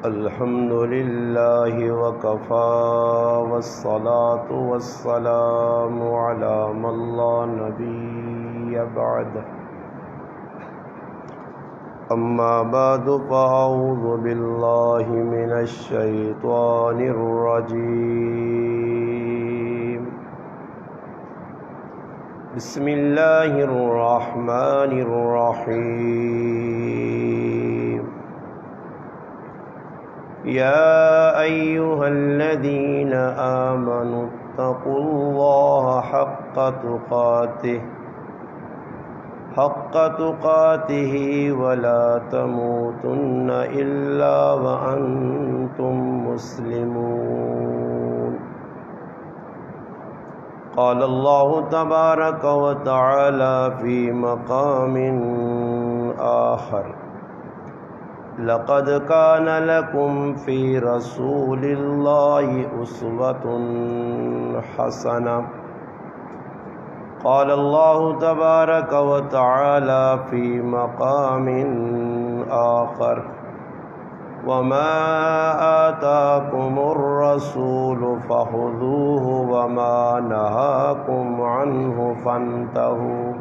الحمد لله وكفى والصلاة والسلام على من لا نبي بعده أما بعد فأعوذ بالله من الشيطان الرجيم بسم الله الرحمن الرحيم يا أيها الذين آمنوا اتقوا الله حق تقاته ولا تموتن إلا وأنتم مسلمون قال الله تبارك وتعالى في مقام آخر لقد كان لكم في رسول الله أسوة حسنة قال الله تبارك وتعالى في مقام آخر وما آتاكم الرسول فخذوه وما نهاكم عنه فانتهوا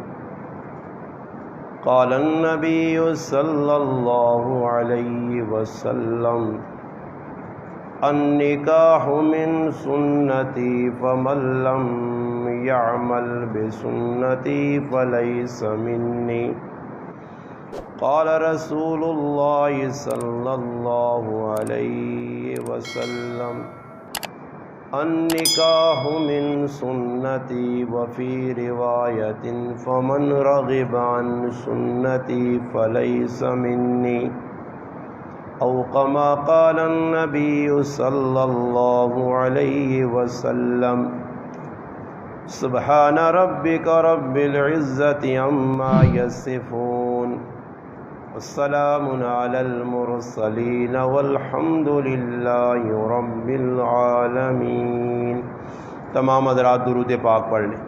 قال النبي صلى الله عليه وسلم النكاح من سنتي فمن لم يعمل بسنتي فليس مني قال رسول الله صلى الله عليه وسلم النکاح من سنتی وفی روایت فمن رغب عن سنتی فلیس منی او کما قال النبی صلی اللہ علیہ وسلم سبحان ربک رب العزة عما یصفون والسلام علی المرسلین والحمد للہ رب العالمین۔ تمام حضرات درود پاک پڑھ لیں۔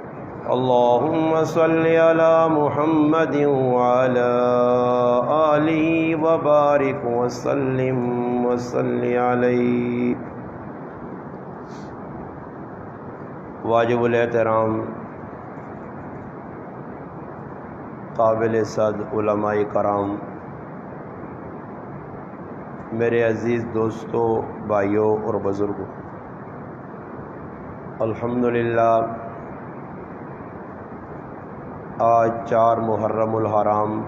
اللہم صلی علی محمد وعلی آلہ وبارک وسلم وصلی علیہ۔ واجب الاحترام قابل صد علماء کرام، میرے عزیز دوستو، بھائیوں اور بزرگوں، الحمدللہ آج 4 محرم الحرام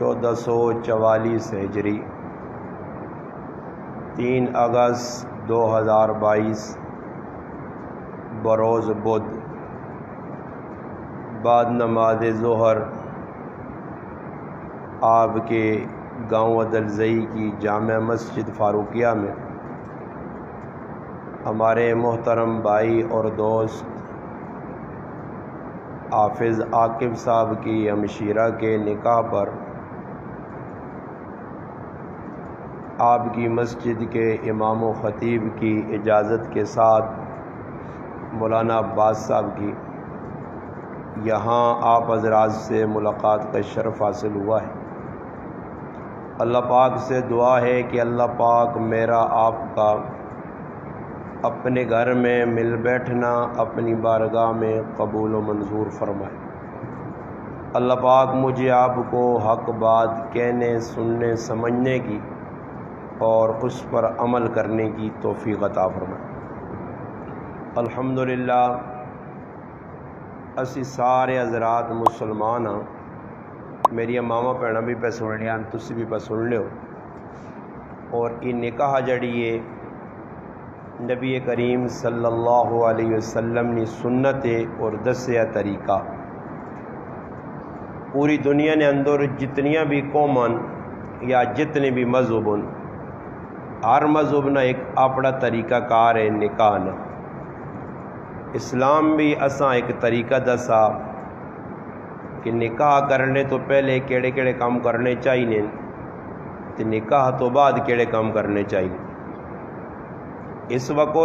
1444 ہجری 3 اگست 2022 بروز بدھ بعد نماز ظہر آپ کے گاؤں عدلزئی کی جامع مسجد فاروقیہ میں ہمارے محترم بھائی اور دوست حافظ عاقب صاحب کی ہمشیرہ کے نکاح پر آپ کی مسجد کے امام و خطیب کی اجازت کے ساتھ مولانا عباس صاحب کی یہاں آپ حضرات سے ملاقات کا شرف حاصل ہوا ہے۔ اللہ پاک سے دعا ہے کہ اللہ پاک میرا آپ کا اپنے گھر میں مل بیٹھنا اپنی بارگاہ میں قبول و منظور فرمائے۔ اللہ پاک مجھے آپ کو حق بات کہنے، سننے، سمجھنے کی اور اس پر عمل کرنے کی توفیق عطا فرمائے۔ الحمدللہ اسی سارے حضرات مسلمان ہاں، میری ماما بھੈਣਾਂ بھی پہ سن لیا، تسی بھی پہ سن لو۔ اور یہ نکاح جڑی ہے نبی کریم صلی اللہ علیہ وسلم نے سنت اور دسیا طریقہ پوری دنیا نے اندر جتنیاں بھی قومن یا جتنے بھی مذہب ہر مذہب نہ ایک اپنا طریقہ کار ہے نکاح نہ۔ اسلام بھی اساں ایک طریقہ دسا کہ نکاح کرنے تو پہلے کیڑے کیڑے کام کرنے چاہیے تے نکاح تو بعد کیڑے کام کرنے چاہیے۔ اس وقت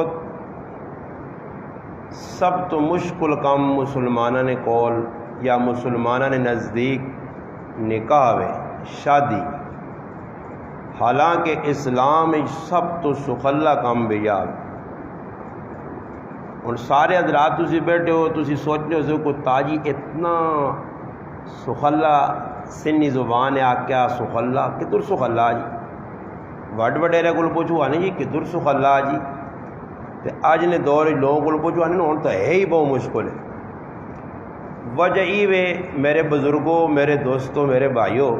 سب تو مشکل کام مسلمانہ نے کول یا مسلمانہ نے نزدیک نکاح ہے، شادی۔ حالانکہ اسلام سب تو سخلا کام بھی یار ہوں سارے حضرات تسی بیٹھے ہو تسی سوچنے ہو کو تاجی اتنا سخلا سنی زبان ہے آکیا سخلا کدھر سخلا جی وڈ وڈیرے کو پوچھو آنے جی کدھر سخلا جی تے اج نے دور لوگوں کو پوچھو آنے ہوں تو ہے ہی بہت مشکل ہے۔ وجہ یہ میرے بزرگوں میرے دوستوں میرے بھائیوں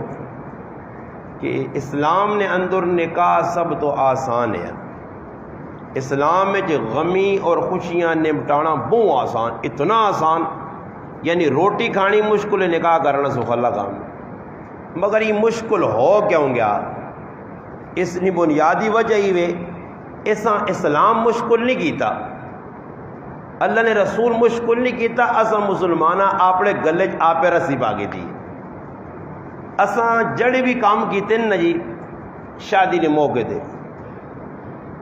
کہ اسلام نے اندر نکاح سب تو آسان ہے۔ اسلام میں جو غمی اور خوشیاں نمٹانا بہت آسان اتنا آسان یعنی روٹی کھانی مشکل ہے نکاح کرنا سخلا کام ہے مگر یہ مشکل ہو کیوں گیا اس نے بنیادی وجہ یہ اساں اسلام مشکل نہیں کیتا اللہ نے رسول مشکل نہیں کیتا اساں مسلمانہ اپنے گلے آپ رسی پاگے دی اساں جڑے بھی کام کیتے نا جی شادی نے موقع دے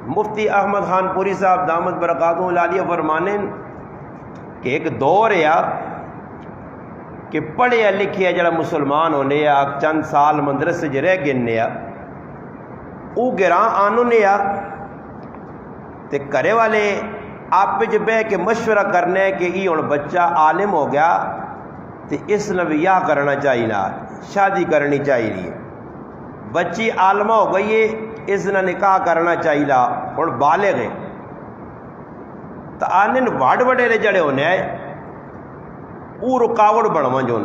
مفتی احمد خان پوری صاحب دامت برکاتہ العالیہ فرمانے کہ ایک دور ہے کہ پڑھے لکھے جڑا مسلمان ہونے چند سال مدرسے رہ گنے وہ گراں آنے تے کرے والے آپ جو بہ کے مشورہ کرنے کہ یہ ہوں بچہ عالم ہو گیا تے اس نے بیاہ کرنا چاہیے شادی کرنی چاہیے بچی عالمہ ہو گئی ہے اس نے نکاح کرنا چاہیے ہوں بالغ ہے تو آنے وڈ وڈیرے جڑے ہونے آئے وہ رکاوٹ بنوا جو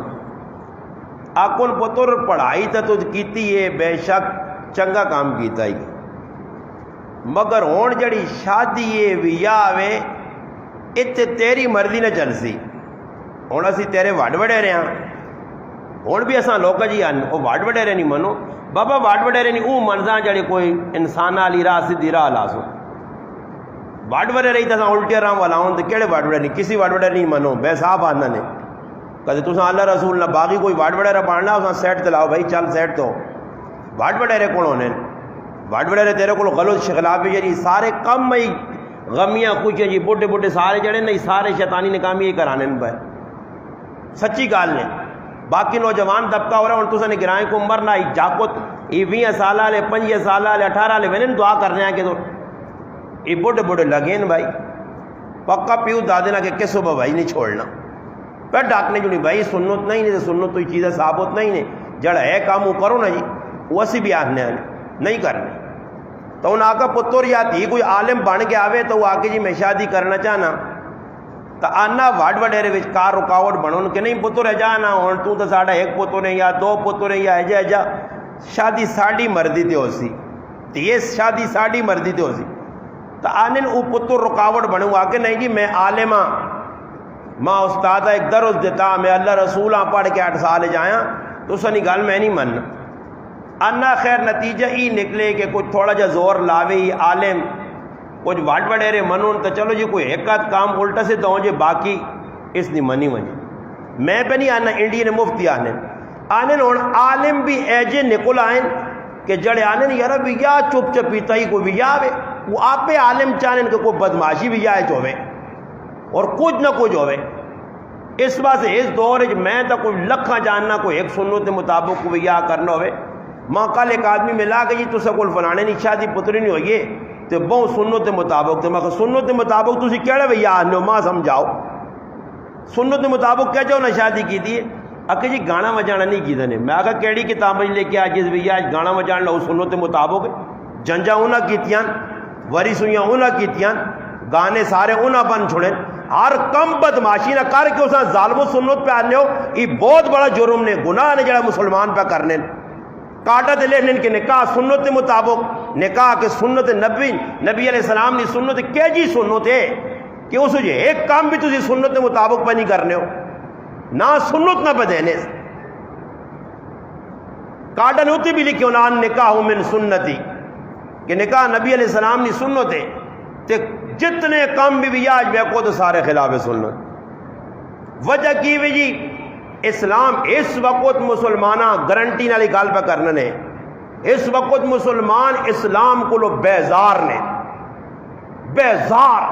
آکن پتر پڑھائی تو کیتی ہے بے شک چنگا کام کیتا ہی مگر ہون جڑی شادی ہے ویاہ وے اتنے تیری مرضی نہ چل سی ہوں اسی تیرے وڈ وڈیرے ہاں ہوں بھی اساں لوگ جی وہ وڈ وڈیرے نہیں منو بابا وڈ وڈیرے نہیں وہ منزاں جڑے کوئی انسان والی راہ سیدھی راہ لا سو وڈ وڈیرے ہی تو الٹے راہ والا ہوں تو کہڑے وڈ وڈیرے نہیں کسی وڈ وڈیرے نہیں منو بے صاحب آنا نے کدے تساں اللہ رسول نہ باقی کوئی وڈ وڈیرا پڑھنا اساں سیٹ تلاؤ بھائی چل سیٹ تو وڈ وڈیرے کون ہونے وڈ وڈیرے تیرے کو غلط شخلاف جی سارے کم ہی غمیاں خوشیاں جی بڈھے بڈھے سارے جڑے نہیں سارے شیطانی نکامی ہی کرانے پہ سچی گال نے باقی نوجوان طبقہ ہو رہا ہوں تساں نے گرائیں کو عمر نہ جاکت یہ 20 سال والے 25 سال والے 18 والے وین دعا کرنے ہیں کہ تو یہ بڈھے بڈھے لگے بھائی پکا پیو دادے نہ کہ کس صبح بھائی نہیں چھوڑنا پہ ڈاکنے جو نہیں بھائی سنت نہیں نہیں سنت تو چیزیں ثابت نہیں نے جڑا ہے کام وہ کرو نا جی وہ اسی بھی آخنے نہیں کرنے تو انہیں آکا پتر یا تھی کوئی عالم بن کے آوے تو وہ آ کے جی میں شادی کرنا چاہنا تو آنا وڈ وڈیرے وچ کار رکاوٹ بنو کہ نہیں پتر ہے جا نہ ہوں تو ساڈا ایک پتر ہے یا 2 پتر ہے یا ایجا شادی ساڑی مرضی تے ہو سی تو یہ شادی ساڑی مرضی تے ہو سی تو آنے وہ پتر رکاوٹ بنوں آ کے نہیں جی میں عالم ہاں ماں استاد ایک درس دیتا میں اللہ رسول ہاں پڑھ کے 8 سال جایا تو سنی گل میں نہیں مننا انا خیر نتیجہ ہی نکلے کہ کچھ تھوڑا جا زور لاوے ہی عالم کچھ وڈ وڈیرے منون تو چلو جی کوئی ایک آدھ کام الٹا سے دوں جی باقی اس نے منی ونجی میں پہ نہیں آنا انڈین مفتی آنے ہوں عالم بھی ایجے نکل آئیں کہ جڑے آنے یار بھی یا چپ چپیتا ہی کوئی بھی یا وہ آپ پہ عالم چاہیں کہ کوئی بدماشی بھی یا ہوئے اور کچھ نہ کچھ ہوئے اس بات سے اس دور میں تو کوئی لکھاں جاننا کوئی ایک سنت مطابق کوئی یا کرنا ہوئے ماں کل ایک آدمی ملا کہ جی تو سکول فلانے نہیں شادی پتری نہیں ہوئی ہے تو بہت سنت مطابق تو میں سنت مطابق تسی کہڑے بھئی آنے ہو ماں سمجھاؤ سنت مطابق کیا جاؤ نہ شادی کی دی اکھے جی گانا بجانا نہیں کی نے میں آگا کیڑی کتاب لے کے آج جس بھیا آج گانا بجانا لو سنت مطابق جنجا انہاں کیتیاں وری سوئیاں انہاں کیتیاں گانے سارے انہاں بن چھوڑیں ہر کم بدماشی نہ کر کے اساں ظالم و سنت پہ آنے ہو یہ بہت بڑا جرم نے گناہ نے جڑا مسلمان پہ کرنے کاٹا دے لینے کہ نکاح سنت مطابق نکاح کے سنت نبی علیہ السلام نے سنت کیا جی سنت ہے کہ اس جو ایک کام بھی تسی سنت مطابق پہ نہیں کرنے ہو نہ سنت نہ پہ دینے کاٹا نے ہوتی بھی لکھی نان نکاح من سنتی کہ نکاح نبی علیہ السلام نے سنت ہے کہ جتنے کام بھی آج بے کو تو سارے خلاف سنت وجہ کی بھی جی اسلام اس وقت مسلمانہ گارنٹی والی گل پہ کرنا نے اس وقت مسلمان اسلام کو بیزار نے بیزار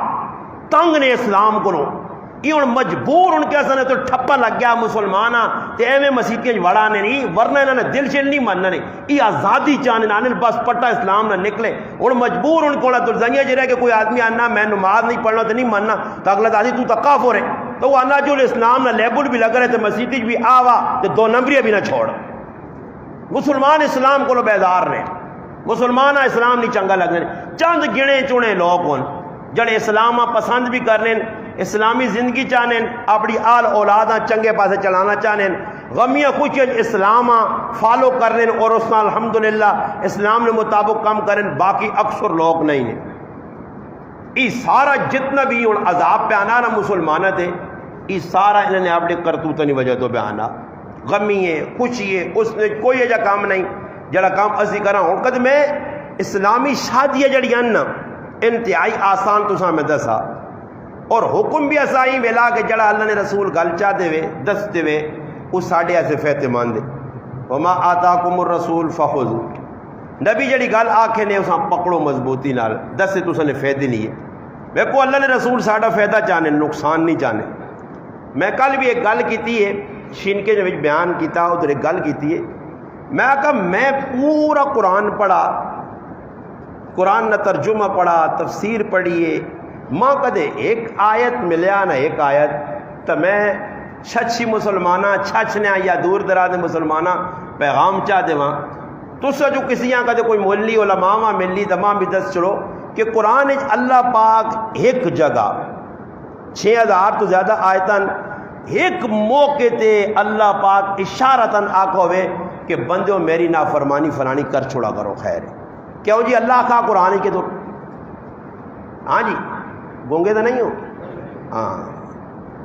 تنگ نے اسلام کو یہ ہوں مجبور ان کے اصل تو ٹھپا لگ گیا مسلمان تے ایویں مسیتیں وڑا نے نہیں، ورنہ انہوں نے دل چل نہیں ماننا نہیں، یہ آزادی چاہنے آنے بس پٹا اسلام نہ نکلے ہوں مجبور ان کو دلزائیاں جی رہے کہ کوئی آدمی آنا میں نماز نہیں پڑھنا تو نہیں ماننا تو اگلا دادی تو کافر ہو رہے تو وہ آنا جو اسلام نہ لیبل بھی لگ رہے تو مسیتی بھی آوا تو دو نمبریاں بھی نہ چھوڑ۔ مسلمان اسلام کو بیدار نے، مسلمان اسلام نہیں چنگا لگنے، چند گنے چنے لوگ ہوں جڑے اسلام پسند بھی کرنے، اسلامی زندگی چاہنے، اپنی آل اولاداں چنگے پاسے چلانا چاہنے، غمیاں خوشیاں اسلام فالو کرنے اور اس نال الحمدللہ اسلام نے مطابق کام کریں، باقی اکثر لوگ نہیں ہیں۔ یہ سارا جتنا بھی ہوں عذاب پہ آنا نا مسلمانہ تھے، یہ سارا انہوں نے اپنے کرتوتانی وجہ تو بیانا، غمی ہے خوشی ہے، اس نے کوئی ایجا کام نہیں جڑا کام اسی کرا ہوں۔ قد میں اسلامی شادیاں جڑیاں نا انتہائی آسان تو سامنے دسا اور حکم بھی اسائی ویلا کہ جڑا اللہ نے رسول گل چاہ دے وے دس دے وے اس ساڑھے ایسے فیتے مان دے وما آتاکم الرسول فخذو، نبی جڑی گل آکھے نے اساں پکڑو مضبوطی نال، دس سے تو اساں نے فیدے نہیں ہے۔ میں کو اللہ نے رسول ساڑھا فیدہ چاہنے نقصان نہیں چاہنے۔ میں کل بھی ایک گل کیتی ہے شینکے جو بیان کیتا ادھر ایک گل کیتی ہے، میں کہا میں پورا قرآن پڑھا، قرآن نہ ترجمہ پڑھا تفسیر پڑھیے، ماں کدے ایک آیت ملیا نہ ایک آیت تو میں چھچی مسلمانہ چھچنے یا دور دراز مسلمانہ پیغام چاہ دے وہاں تو سا جو کسی یہاں کدے کوئی مولی علماء وہاں ملی تمام بھی دس چلو کہ قرآن اللہ پاک ایک جگہ 6000 تو زیادہ آیتاً ایک موقع تے اللہ پاک اشارتاً آکھو ہوئے کہ بندیوں میری نافرمانی فلانی کر چھوڑا کرو، خیر کیوں جی اللہ کا قرآن کے تو ہاں جی گونگے تو نہیں ہو، ہاں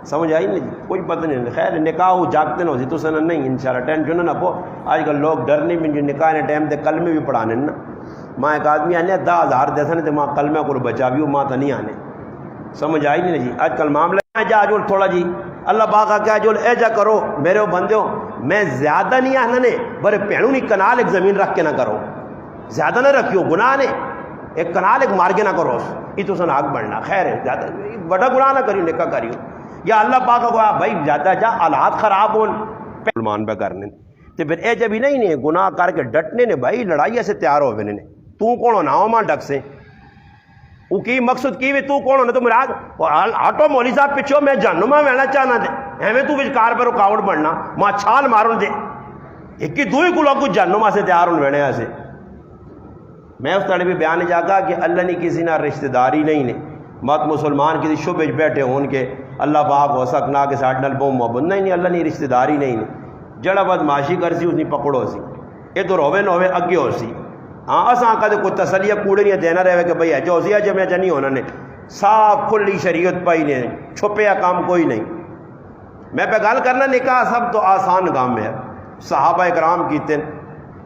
سمجھ آئی نہیں جی، کوئی پتہ نہیں، خیر نکاح ہو جاگتے نہ ہوتی تو سن نہیں انشاءاللہ ٹینشن نہ پو۔ آج کل لوگ ڈرنے بھی جو نکاح نے ٹائم تے کلمے بھی پڑھانے نا، ماں ایک آدمی آنے 10,000 دیسنے تے ماں کلمہ کو بچا بھی ہو ماں تو نہیں آنے، سمجھ آئی نہیں جی۔ آج کل معاملہ جا جو تھوڑا جی اللہ باغا کیا جو اے جا کرو میرے بندیوں، میں زیادہ نہیں آنا نے برے پیڑوں نہیں کنال ایک زمین رکھ کے نہ کرو، زیادہ نہ رکھیو گناہ نے، ایک کنال ایک مار کے نہ کرو، یہ تو سن آگ بڑھنا، خیر ہے زیادہ بڑا گناہ نہ کریو نکاح کریو، یا اللہ پاک کو بھائی زیادہ جا حالات خراب ہون مسلمان پہ کرنے تو پھر اے جب ہی نہیں گناہ کر کے ڈٹنے نے بھائی لڑائی سے تیار ہو نے تو کون ہونا ہو ماں ڈک سے وہ کی مقصد کی تو کون ہونا تو مراد آٹو مولی صاحب پچھو میں جانو ماں وینا چاہنا دے ایویں تو کار پہ رکاوٹ بننا ماں چھال مارن دے ایک ہی دو ہی کو لوگ کچھ جانو ماں سے تیار ہوں وینے سے۔ میں اس طرح بھی بیان جاگا کہ اللہ نے کسی نہ رشتہ داری نہیں نے مت مسلمان کسی شبے بیٹھے ہون کے اللہ پاک ہو سکنا کہ ساڑھ نال بہت محبت نہیں، اللہ نے رشتہ داری نہیں نے، جڑا بدماشی کر سی اس نے پکڑو سی ادھر ہوئے نہ ہوئے اگے ہو سی، ہاں اساں کدے کوئی تسلیہ کوڑے نہیں دینا رہے کہ بھئی جو سی اج میں نہیں ہونا نے، صاف کھلی شریعت پائی نے، چھپیا کام کوئی نہیں۔ میں پہ گل کرنا نکاح سب تو آسان کام ہے، صحابہ اکرام کیتے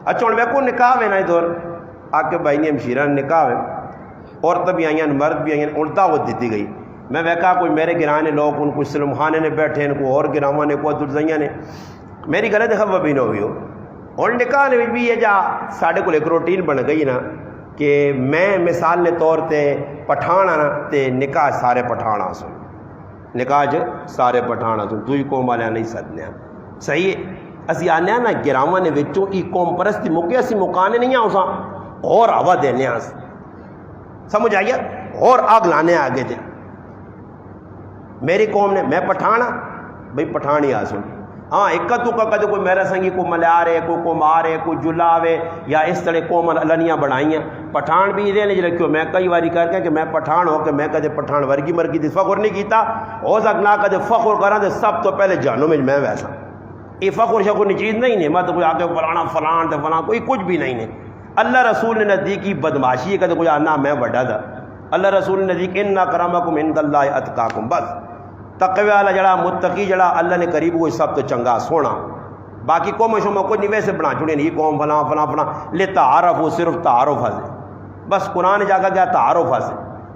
اچھا ہوں میں کو نکاح میں نا ادھر آ کے بھائی نے ہمشیرہ نکاح ہے، عورتیں بھی آئیں مرد بھی آئیں، الٹا وہ دیتی گئی۔ میں ویکا کوئی میرے گرانے لوگ ان کو سلم خانے نے بیٹھے ان کو اور گراواں نے کو درزیاں نے میری گلے دکھا بھی نہ ہوئی ہو اور نکاح نے بھی یہ جا ساڑھے کو ایک روٹین بن گئی نا کہ میں مثال نے طور تے پٹھانا نا تے نکاح سارے پٹھانا سن نکاح جو سارے پٹھانا سن دوئی قوم والے نہیں سدنے صحیح ہے اسی آنے نا گراواں نے وچوں ای قوم پرستی مکے اسی مکانے نہیں آؤں اور ہوا دینے سمجھ آئیے اور آگ لانے آگے تھے میری قوم نے میں پٹھانا بھئی پٹھانی آسن ہاں ایک تو کا کدے کوئی میرا سنگی کو ملیارے کو مارے کو جلاوے یا اس طرح قوم لنیاں بڑھائیاں پٹھان بھی یہ نہیں رکھو میں کئی باری کر کے کہ میں پٹھان ہو کہ میں کدے پٹھان ورگی مرگی دی فخر نہیں کیتا ہو سکنا کدے فخر کرا دے سب تو پہلے جانو میں ویسا یہ فخر شخر نہیں چیز نہیں ہے میں تو کوئی آگے فلانا فلان تے فلان کوئی کچھ بھی نہیں ہے اللہ رسول نے نزدیکی بدماشی ہے کدے کوئی آنا میں وڈا دا اللہ رسول نے نزدیک ان اکرمکم عند اللہ اتقاکم بس تقوی والا جڑا متقی جڑا اللہ نے قریب وہ سب تو چنگا سونا باقی قوم شوم کوئی نہیں ویسے بنا چھوڑے نہیں قوم فلاں فلاں فلاں لے تعارف وہ صرف تعارف ہے بس قرآن جا گیا تعارف ہے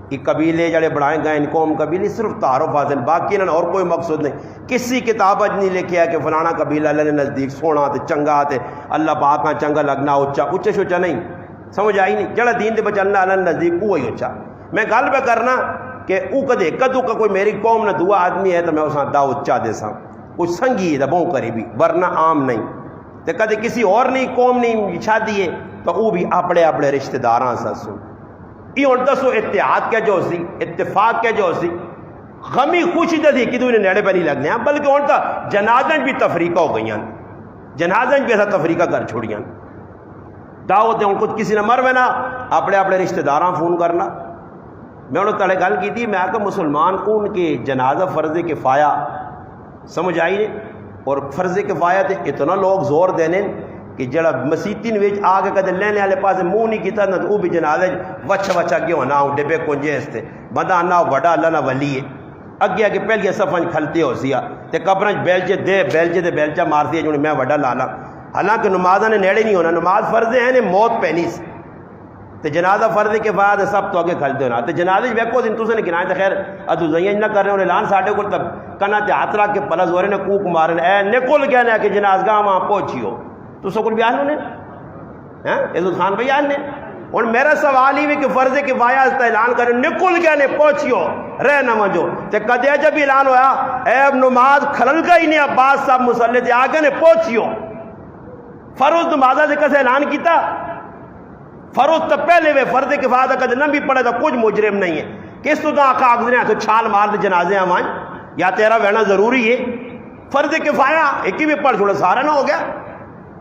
کہ قبیلے جڑے بنائے گئے ان قوم قبیلے صرف تعارف حاصل باقی انہوں نے اور کوئی مقصد نہیں کسی کتاب اج نہیں لکھیا کہ فلانا قبیلہ اللہ نے نزدیک سونا تے چنگا تے اللہ پاک ہاں چنگا لگنا اچھا شوچا نہیں سمجھ آئی نہیں جڑا دین دے بچ اللہ اللہ نزدیک وہی اچھا میں گل پہ کرنا کہ او کدے کدو کا کوئی میری قوم نہ دعا آدمی ہے تو میں اساں دعوت چاہ دے ساں کوئی سنگی ہے بہوں قریبی ورنہ عام نہیں تو کدے کسی اور نہیں قوم نہیں شادی ہے تو او بھی اپنے اپنے رشتہ داراں سا سن یہ ہن دسو اتحاد کیا جو سی اتفاق کیا جو سی غمی خوشی تے دی کدو نے نیڑے پہ نہیں لگنے بلکہ ہن تا جنازیں بھی تفریقہ ہو گئیاں جنازیں بھی ایسا تفریقہ کر چھوڑیاں دعوت ہوں کچھ کسی نے مر میں نہ اپنے اپنے رشتہ داراں فون کرنا میں انہوں تلے گل کی تھی میں آکا مسلمان ان کے جنازہ فرض کفایہ سمجھ آئی نے اور فرض کفایہ تے اتنا لوگ زور دینے کہ جڑا مسیتین ویچ آگے کدے لینے والے پاس منہ نہیں کیتا نہ وہ بھی جنازے وچھا کیوں نہ ہوں ڈبے کنجے اس تے بندہ نہ وڈا اللہ نہ ولی ہے اگے آگے پہلے صفن کھلتے ہو سیا تے قبرنچ بیلچے دے بیلچہ مارتی ہے جو میں وڈا لالا حالانکہ نمازہ نے نیڑے نہیں ہونا نماز فرض ہے نے موت پہنی سے تے جنازہ فرض کے بعد سب تو آگے کھلتے ہونا تے جنازے ویکو دن تو سے نے گنائے تے خیر ادو زین نہ کر رہے انہیں لان ساڑھے کو تب کنا تے ہاتھ رکھ کے پلس ہو رہے نے کوک مارے اے نکل گیا نے کہ جنازگاہ وہاں پہنچیو تو سکول بیان ہونے ہیں عزت خان بیان نے اور میرا سوال ہی بھی کہ فرض کفایہ اس کا اعلان کرے نکل گیا نے پہنچیو رہ نہ منجو تے کدے جب اعلان ہویا اے نماز کھلل گئی نہیں عباس صاحب مسلح تے آگے نے پہنچیو فرض نمازہ سے کسے اعلان کیتا فرض تو پہلے وہ فرض کفایہ کدے نہ بھی پڑے تو کچھ مجرم نہیں ہے کس تو آقا آگزنے تو چھال مار دے جنازے آوائیں یا تیرا وہنا ضروری ہے فرض کفایہ ایک ہی بھی پڑھ چھوڑا سارا نہ ہو گیا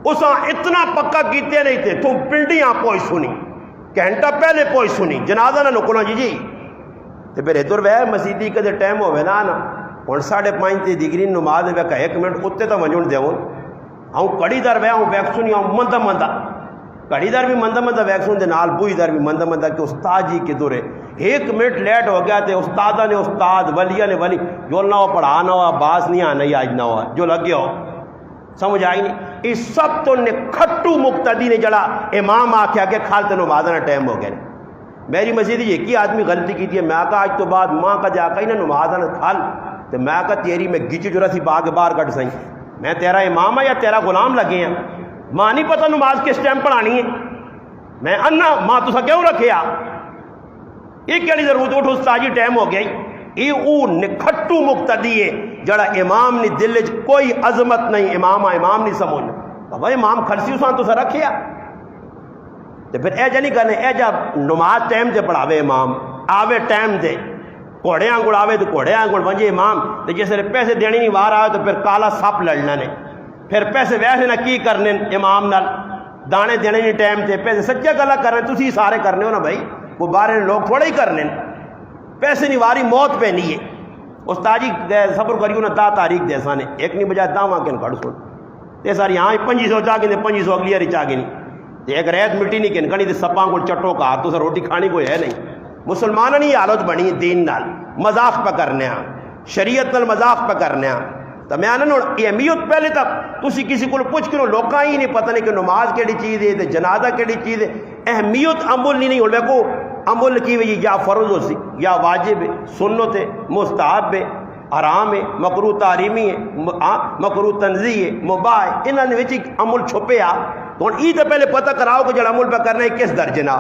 اساں اتنا پکا کیتے نہیں تھے تم پنڈیاں پوچھ سنی گھنٹہ پہلے پوچھ سنی جنازہ نہ نکلنا جی تو پھر ادھر وہ مسیدی کدے ٹائم ہوئے نا ہوں 5:30 تے ڈگری نماز وے کہ 1 منٹ اتنے تو وجن دوں ہوں کڑی در وے ہوں ویک سنی ہوں مندا کڑی در بھی مندا ویک سن دے نال بوئی در بھی مندا کہ استاد جی کدھر ہے 1 منٹ لیٹ ہو گیا تے استادہ نے استاد ولیہ نے ولی جو نہ ہو پڑھا نہ ہوا باس نہیں آنا ہی آج نہ ہوا جو لگے ہو سمجھ آئی نہیں اس سب تو نے کھٹو مقتدی نے جڑا امام آکھیا کہ کھالتے نمازہ نہ ٹائم ہو گئے میری مسجد یہ کی آدمی غلطی کی تھی میں آکا آج تو بعد ماں کا جا کہیں نہ نمازہ نہ کھال تو میں آکا تیری میں گچ جو رسی باغ باہر کٹ سائیں میں تیرا امام ہے یا تیرا غلام لگے ہیں ماں نہیں پتہ نماز کس ٹائم پڑھانی ہے میں انا ماں تو سا کیوں رکھے یہ کیڑی ضرورت اٹھ استاجی ٹائم ہو گئی یہ او نکھٹو مقتدی ہے جڑا امام نے دل وچ کوئی عظمت نہیں امام نہیں سمجھنا بھائی امام کھرسی اساں تو سا رکھیا تو پھر اے جا نہیں کرنے اے جا نماز ٹائم دے پڑھاوے امام آوے ٹائم دے گھوڑے آنگڑ آوے تو گھوڑے آنگڑ ونجے امام تو جس نے پیسے دینے نہیں وار آئے تو پھر کالا سپ لڑنا نے پھر پیسے ویسے نہ کی کرنے امام نال دانے دینے نہیں ٹائم تے پیسے سچا گلا کرنے تسی سارے کرنے ہو نا بھائی وہ بارے لوگ تھوڑے ہی کرنے پیسے نہیں واری موت پہ نہیں ہے استاجی صبر کریو نا 10 تاریخ دے سانے ایک نہیں بجائے 10 وہاں کن کھڑ سن تے ساری یہاں 500 چاہ گئے 500 اگلی ہری چاہ گئے تے ایک ریت مٹی نہیں کن کھڑی تے سپاں کو چٹو کا تو سر روٹی کھانی کوئی ہے نہیں مسلمانوں نے یہ حالت بنی دین نال مذاق پہ کرنے ہاں شریعت نال مذاق پہ کرنے ہاں تو میں آنا یہ اہمیت پہلے تک تسی کسی کو پوچھ کرو لوکاں ہی نہیں پتہ نہیں کہ نماز کیڑی چیز ہے تے جنازہ کیڑی چیز ہے اہمیت عمل نہیں ہو کو عمل کی وجہ یا فرض ہو سی یا واجب ہے سنت ہے مستحب ہے حرام ہے مکروہ تحریمی ہے مکروہ تنزیہ ہے مباح ہے انہاں نے وچ عمل چھپے آ تو ای تو پہلے پتہ کراؤ کہ جڑا عمل پہ کرنا ہے کس درجے نہ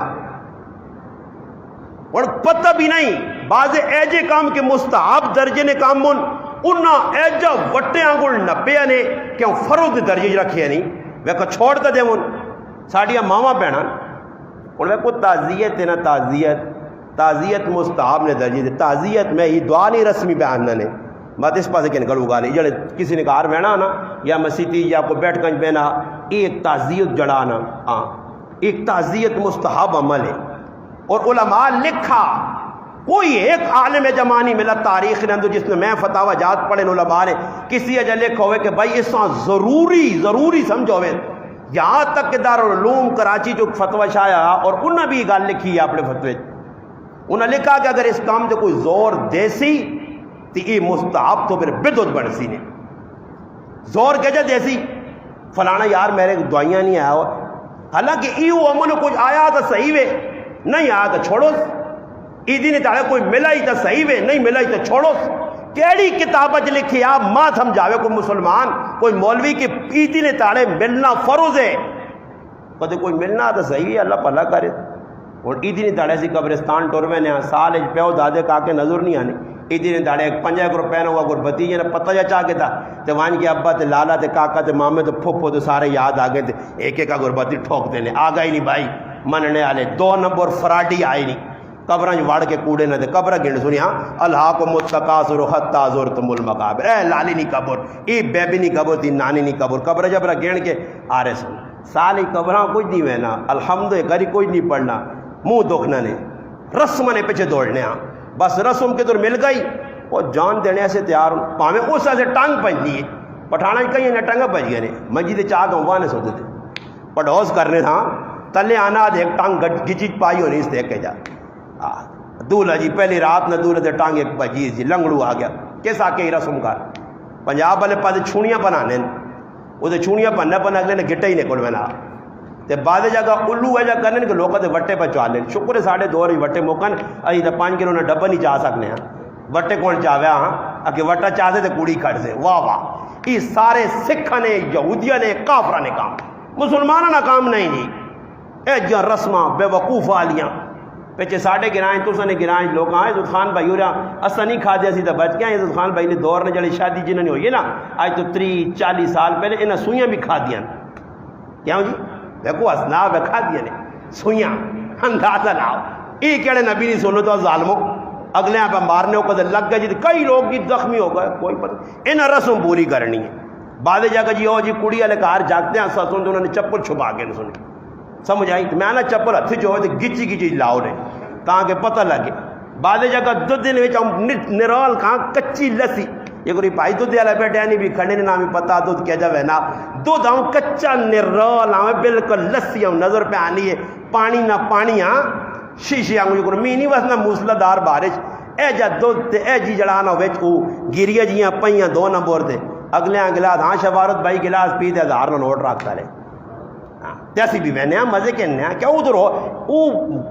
اور پتہ بھی نہیں بعض ایجے کام کے مستحب درجے نے کام انہاں ایجا وٹے آنگل نپے نے کیوں فرض درجے رکھے نہیں ویکھو چھوڑ تے دیون ساڈیاں ماواں بہناں اور ویکھو تعزیت ہے نا تعزیت مستحب نے درجے دے تعزیت میں یہ دعا نہیں رسمی بیان نے بات اس پاسے کن گلو گالی جڑے کسی نے کار بہنا نا یا مسیتی یا کو بیٹھ کنج بہنا ایک تعزیت جڑانا ایک تعزیت مستحب عمل ہے اور علماء لکھا کوئی ایک عالم جمع نہیں ملا تاریخ نے اندر جس نے میں فتاوی جات پڑھے علماء نے کسی اجا لکھا ہوئے کہ بھائی اس سے ضروری سمجھو ہوئے یہاں تک کہ دارالعلوم کراچی جو فتوی شایا اور انہوں بھی گل لکھی ہے اپنے فتوی انہوں نے لکھا کہ اگر اس کام سے کوئی زور دے سی تو یہ مستحب تو پھر بدعت بن سی نے زور کہہ جا دے سی فلانا یار میرے دعائیاں نہیں آیا ہوا حالانکہ ایو امن کچھ آیا تو صحیح وے نہیں آیا تو چھوڑو عیدی نے تاڑے کوئی ملا ہی تو صحیح وے نہیں ملا ہی تو چھوڑو کیڑی کتابت لکھی آپ ماں سمجھاوے کوئی مسلمان کوئی مولوی کی عیدی نے تاڑے ملنا فرض ہے کدے کوئی ملنا تو صحیح ہے اللہ پلا کرے ہوں ادھر داڑے سی قبرستان ٹر پہ سال پیو دادے کا کے نظر نہیں آنے ادھر داڑے 5 روپے ہوا کوئی بتیجے نے پتہ جا چاہ کے تھا تو وان کے ابا تے لالا تے کاکا تے مامے تے پھوپھو تے سارے یاد آ گئے تے ایک ایک گربتی ٹھوک دینے آ گئی نہیں بھائی مننے والے 2 نمبر فراڈی آئی نہیں قبراں وڑ کے کوڑے نہ تے قبر گن سنیا الہاکم التکاثر حتی زرتم المقابر اے لالی نہیں قبر ای بیبی نہیں قبر تی نانی نہیں قبر قبر جبرا گن کے آ رہے سن سالی قبراں کچھ نہیں وینا الحمد کری کوئی نہیں پڑھنا منہ دکھنا نے رسم نے پیچھے دوڑنے ہاں بس رسم کے دور مل گئی وہ جان دینے سے تیار ہوں پاویں اس سے ٹانگ پجنی ہے پٹھانا کہیں نے ٹانگ بج گئے نے مسجد چاہ گا وہاں نے سوتے تھے پڑھوس کرنے تھا تلے آنا ایک ٹانگ گچی پائی ہونی اس دیکھ کے جا دولہا جی پہلی رات نہ دولہا دے ٹانگ ایک بجی جی لنگڑو آ گیا کس آ کے رسم کر پنجاب والے پاس چھوڑیاں بنانے وہ چھوڑیاں بننا بنا اگلے نے گٹا ہی نکل بنا تے بعد جگہ الو ہے جا کرنے کہ لوگوں کے وٹے پہ چوا لیں شکر ہے ساڑھے 2 ہی وٹے موکن ابھی تو 5 کلو نے ڈبا نہیں چاہ سکنے ہیں وٹے کون چاہویا ہاں کہ وٹا چاہتے تے کوڑی کھڑ سے واہ واہ یہ سارے سکھاں نے یہودیاں نے کافرہ نے کام مسلمانوں نے کام نہیں جی اے جا رسماں بے وقوف والیاں پیچھے ساڑھے گرائیں تو سنے گرائیں لوگ آئے عزت خان بھائی ہو رہا اسا نہیں کھا دیا سی تو بچ گیا عزت خان بھائی نے دور نے جڑی شادی جنہوں نے ہوئی ہے نا آج تو 30-40 سال پہلے انہیں سوئیاں بھی کھا دیا کیا ہوں جی دیکھو اسناب کھا دیا نے سوئیاں اندازہ لاؤ یہ کہڑے نبی نہیں سنو تو ظالموں اگلے آپ مارنے کو لگ گئے جی کئی لوگ جی زخمی ہو گئے کوئی پتہ انہیں رسم پوری کرنی ہے بعد جگہ جی او جی کڑی والے کار جاگتے ہیں سن تو انہوں نے چپل چھپا کے نہیں سنی سمجھ آئی میں نا چپل ہاتھ جو ہوئے گچی گچی لاؤ نے تاکہ پتہ لگے بعد جگہ دودھ نرول کہاں کچی لسی یہ کوئی بھائی دودھ والا بیٹھے نہیں بھی کھڑے نے نامی پتا دودھ کیا جب ہے نا دودھ آؤں کچا نرول آؤں بالکل لسی آؤں نظر پہ آنی ہے پانی نہ پانی ہاں شیشے آؤں یہ می نہیں بس نہ موسلا دار بارش اے جا دودھ تے اے جی جڑانا ہوئے او گریہ جیاں پہیاں 2 نمبر تے اگلے گلاس ہاں شفارت بھائی گلاس پی دے 1000 نہ نوٹ رکھتا رہے جیسی بھی میں نے مزے کے نیا کیا ادھر ہو وہ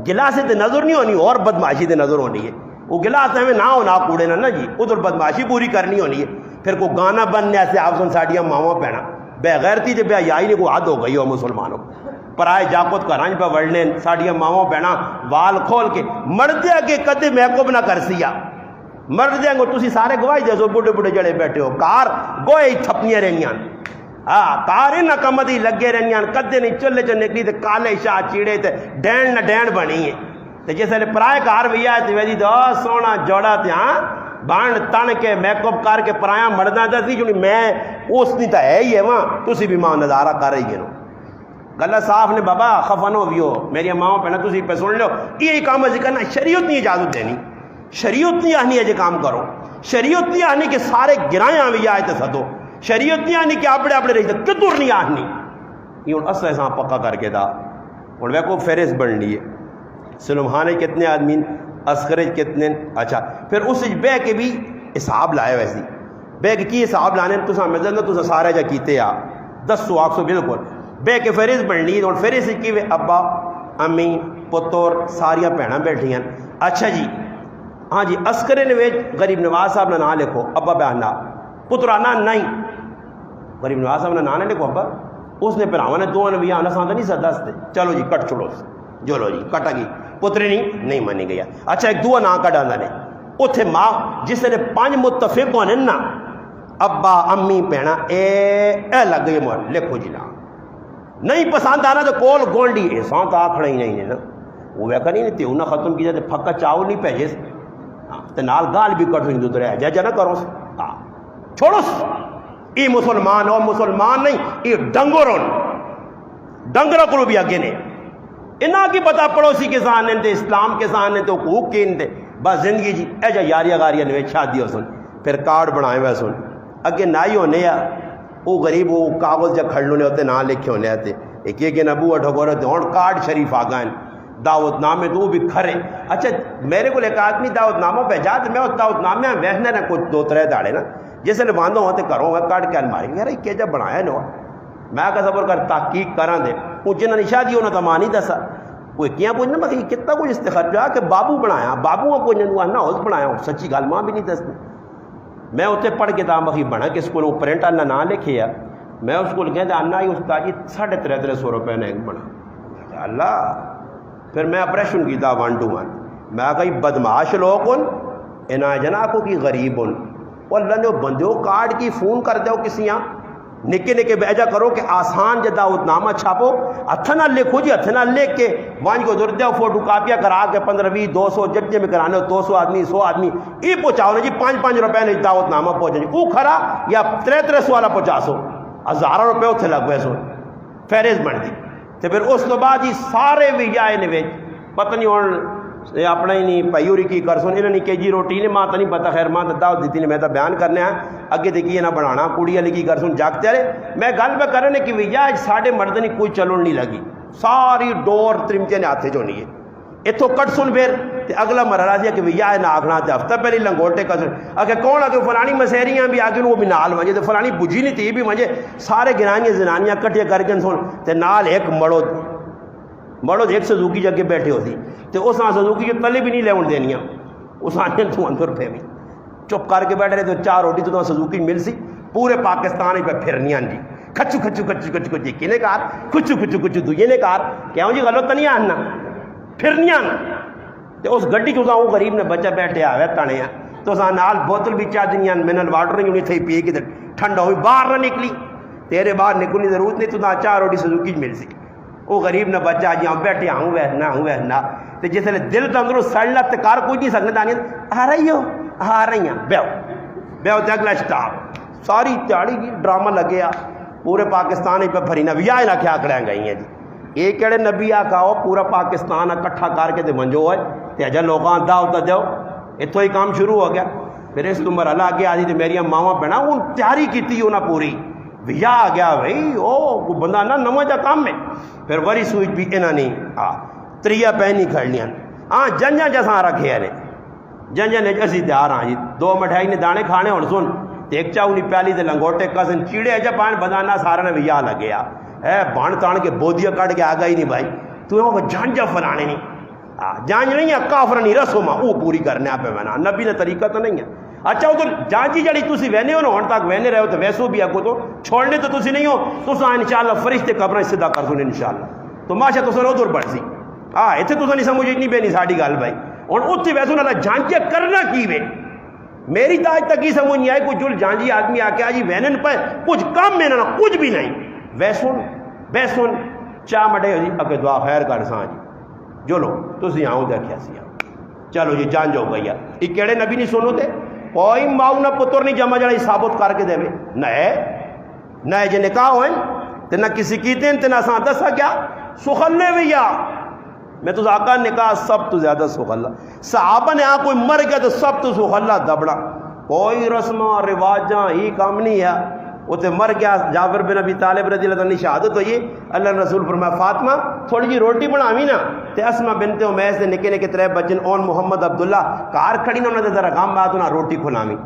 گلاس تے نظر نہیں ہونی اور بدماشی تے نظر ہونی ہے وہ گلاس ہمیں نہ ہو نہ کوڑے نہ جی ادھر بدماشی پوری کرنی ہونی ہے پھر کوئی گانا بننے ایسے آپ سن ساڑیاں ماما پہنا بے غیرتی تے بے حیائی نے کوئی حد ہو گئی ہو مسلمانوں پرائے جاکت کا رنج پہ وڑنے ساڑیاں ماما پہنا وال کھول کے مردیا کے کدے محکوب نہ کر سیا مردیا کو تسی سارے گواہی دے سو بڑھے بڑھے جڑے بیٹھے ہو کار گوئے تھپنیاں رہنیاں کار نہ کمدی لگے رہنیاں کدے نہیں چلے چ نکلی تے کالے شاہ چیڑے تے ڈین نہ ڈین بنی ہے تے جس نے پرائے کار بھی آئے تے ویدی دو سونا جوڑا تے ہاں بانڈ تن کے میک اپ کر کے پرایا مرداں دا سی جو میں اس نہیں تا ہے ہی ہے وہاں تسی بھی ماں نظارہ کر رہی گنو گلہ صاف نے بابا خفنو بھی ہو میری ماں پہنا تسی پہ سن لو یہ کام ذکر کرنا شریعت نہیں اجازت دینی شریعت نہیں آنی ہے جو کام کرو شریعت نہیں آنی کہ سارے گرائیں بھی آئے تے سدو شریعت نہیں آنی کہ اپنے اپنے رہی تھے کدھر نہیں آنی یہ ان اصل ایسا پکا کر کے دا اور وہ کو فہرست بن لیے سلمحانے کتنے آدمی اسکرج کتنے اچھا پھر اس بے کے بھی حساب لائے ویسی بے کے کی حساب لانے تو سامنے تو سارے جا کیتے آ 100 بالکل بے کے فہرست بن لی اور فہرست کی ابا امی پتر ساریاں بھیناں بیٹھیاں اچھا جی ہاں جی عسکرے نے غریب نواز صاحب نے نام لکھو ابا بہنا پترانا نہیں غریب نواز صاحب نے نام لکھو ابا اس نے پھر نے 2 نبی آنا سانتا نہیں سا 10 چلو جی کٹ چھوڑو جو لو جی کٹا گی پتری نہیں مانی گیا اچھا ایک 2 نام کٹ آنا نے اتنے ماں جس نے 5 متفق ہونے نا ابا امی بہنا اے لگ گئی مول لکھو جی نام نہیں پسند آنا تو کول گونڈی احسان تو آکھنا ہی نہیں ہے نا وہ ویکا نہیں تیو نہ ختم کی جاتے پھکا چاول نہیں بھیجے تو نال گال بھی کٹ رہی رہ جا نہ کرو چھوڑو یہ مسلمان اور مسلمان نہیں یہ ڈنگروں ڈنگروں کو بھی آگے نے انہاں کی پتہ پڑوسی کے سامنے تے اسلام کے سامنے تو حقوق کے دے بس زندگی جی اے جا یاریاں گاریاں نے شادی ہو سن پھر کارڈ بنائے ہوئے سن اگے نہ ہی ہونے یا وہ غریب وہ کاغذ جا کھڑ لونے ہوتے نہ لکھے ہونے آتے ایک ایک نبو اٹھو رہتے ہوں کارڈ شریف آ گئے دعوت نامے تو بھی کھرے اچھا میرے کو ایک آدمی دعوت نامہ بھیجا تو میں اس دعوت نامے میں بیٹھنے نہ کچھ 2-3 داڑے نا جیسے نے باندھو ہوتے کروں گا کارڈ کے الماری یار یہ جب بنایا نو میں کا صبر کر تحقیق کراں دے وہ جنہاں نشا دی انہاں تمانی دسا کوئی کیا پوچھنا میں کہ کتنا کچھ استخرجا کہ بابو بنایا بابو کو نہ نہ اس بنایا سچی گل ماں بھی نہیں دستی میں اتنے پڑھ کے تاں بخی بنا کہ اسکول وہ پرنٹ آنا نہ لکھے میں اس کو کہتا آنا ہی استاد جی 350 روپے نے بنا اللہ پھر میں اپریشن کیتا 1 to 1 میں کہی بدماش لوگ انہیں جنا کو کی غریب اور اللہ نے بندیو کارڈ کی فون کر دو کسی یہاں نکے نکے بیجا کرو کہ آسان جدا اتنامہ چھاپو اتنا لکھو جی اتنا لکھ کے وانج کو ضرورت ہے فوٹو کاپیاں کرا کے 15-20 200 ججے میں کرانے 200 آدمی 100 آدمی یہ پہنچاؤ نا جی 5-5 روپے نے دعوت نامہ پہنچا جی وہ کھرا یا 300 والا 50 1000 روپے اتنے لگ گئے سو فہرست بن گئی تو پھر اس تو بعد ہی سارے بھی آئے نے پتہ نہیں ہوں اپنا ہی نہیں پیوری کی کر سن انہیں کہ جی روٹی نے ماں تو نہیں پتا خیر ماں دعوت دیتی نے میں تو بیان کرنے ہیں اگے دیکھیے نہ بنانا کڑی والی کی کر سن جاگتے رہے میں گل پہ کرنے کہ بھیا ساڑھے مرد نہیں کوئی چلن نہیں لگی ساری ڈور ترمچے نے ہاتھے جو نہیں ہے اتوں کٹ سن پھر اگلا مرحلہ سی کہ بھیا نہ آخنا ہفتہ پہلے لنگوٹے کا سن اگر کون آگے فلانی مسیریاں بھی آگے وہ بھی نال منجے تو فلانی بجھی نہیں تھی بھی منجے سارے گرانیاں زنانیاں کٹھے کر کے سن تے نال ایک مڑو ایک سزوکی جگہ بیٹھے ہوتی تو اس سزوکی کے تلے بھی نہیں لے دینیاں اس آنے 200 روپے بھی چپ کر کے بیٹھ رہے تو 4 روٹی تو سزوکی مل سی پورے پاکستان پہ پھرنیاں جی کھچو کھچو کھچو کھچو کھچو کنے کار کھچو کھچو کھچو دوجے نے کار کیوں جی غلط تو نہیں آنا پھرنیاں تو اس گڈی چوزا وہ غریب نے بچہ بیٹھے آوے تانے ہیں تو اس نال بوتل بھی چاہ دنیا منرل واٹر نہیں ہونی تھی پیے کی ٹھنڈا ہوئی باہر نہ نکلی تیرے باہر نکلنے ضرورت نہیں تو 4 روٹی سزوکی مل سی وہ غریب نے بچہ جی ہم بیٹھے ہوں وہنا تو جس نے دل تو اندروں سڑ تو کار کچھ نہیں سکتا دانی آ رہی ہو آ رہی ہیں بیو تو اگلا اسٹاپ ساری تیاری کی ڈرامہ لگے آ پورے پاکستان پہ بھری نبی آئے نہ کیا کریں گئی ہیں جی یہ کہڑے نبی آ کہو پورا پاکستان کٹھا کر کے منجو ہے تو اجا لوگوں دعوت دو اتوں ہی کام شروع ہو گیا پھر اس عمر اللہ آگے آدھی تو میری ماواں بہنا ان تیاری کی انہیں پوری بھیا آ گیا بھائی وہ بندہ نہ نواں جا کام میں پھر وری سوئی بھی انہوں نے تریا پہنی کھڑنیاں ہاں جنجا جیسا رکھے نے جنجا نے اسی تیار ہاں جی 2 مٹھائی نے دانے کھانے اور سن ایک چاؤ نہیں پیالی تے لنگوٹے کسن چیڑے اجا پان بدانا سارا نے بھیا لگیا ہے بان تان کے بودیا کٹ کے آ گئی نہیں بھائی تو جانجا فلانے نہیں جانج نہیں ہے کافر نہیں رسوم وہ پوری کرنے پہ بنا نبی نے طریقہ تو نہیں ہے اچھا وہ تو جانچی جڑی تھی وہنے ہو نا ہوں تک وہنے رہے ہو تو ویسو بھی آگو تو چھوڑنے تو تھی نہیں ہو تو انشاءاللہ فرشتے قبریں سیدھا کر دوں انشاءاللہ تو ماشا تو ادھر بڑھ سی اتنے تو نہیں سمجھ نہیں پی ساری گل بھائی ہوں اتنے ویسو نہ جانچیا کرنا کی وے میری تو آج تک ہی سمجھ نہیں آئی کوئی جل جانجی آدمی آ کے جی وہن پہ کچھ کم میں نہ کچھ بھی نہیں ویسن چاہ مٹے ہو جی اگے دعا خیر کر سا جی جو لو تھی آؤ دیکھا سی چلو جی جان جو گئی یہ کہڑے نبی نہیں سنو تے کوئی ماؤ نہ پتر نہیں جمع جڑا ثابت کر کے دے نہ جی نکاح ہوئے تو نہ کسی کیتے ہیں نہ ساتھ دسا کیا سخلے بھی میں تو آقا نکاح سب تو زیادہ سخلا صحابہ نے کوئی مر گیا تو سب تو سخلا دبڑا کوئی رسم رواجاں ہی کام نہیں ہے وہ تو مر گیا جعفر بن ابی طالب رضی اللہ عنہ شہادت ہوئی اللہ رسول فرمایا فاطمہ تھوڑی جی روٹی بناوی نا تے اسما بنت امیس نے نکے نکے 3 بچن اون محمد عبداللہ کار کھڑی نہ انہوں نے ذرا کام بات انہوں روٹی کھلاوی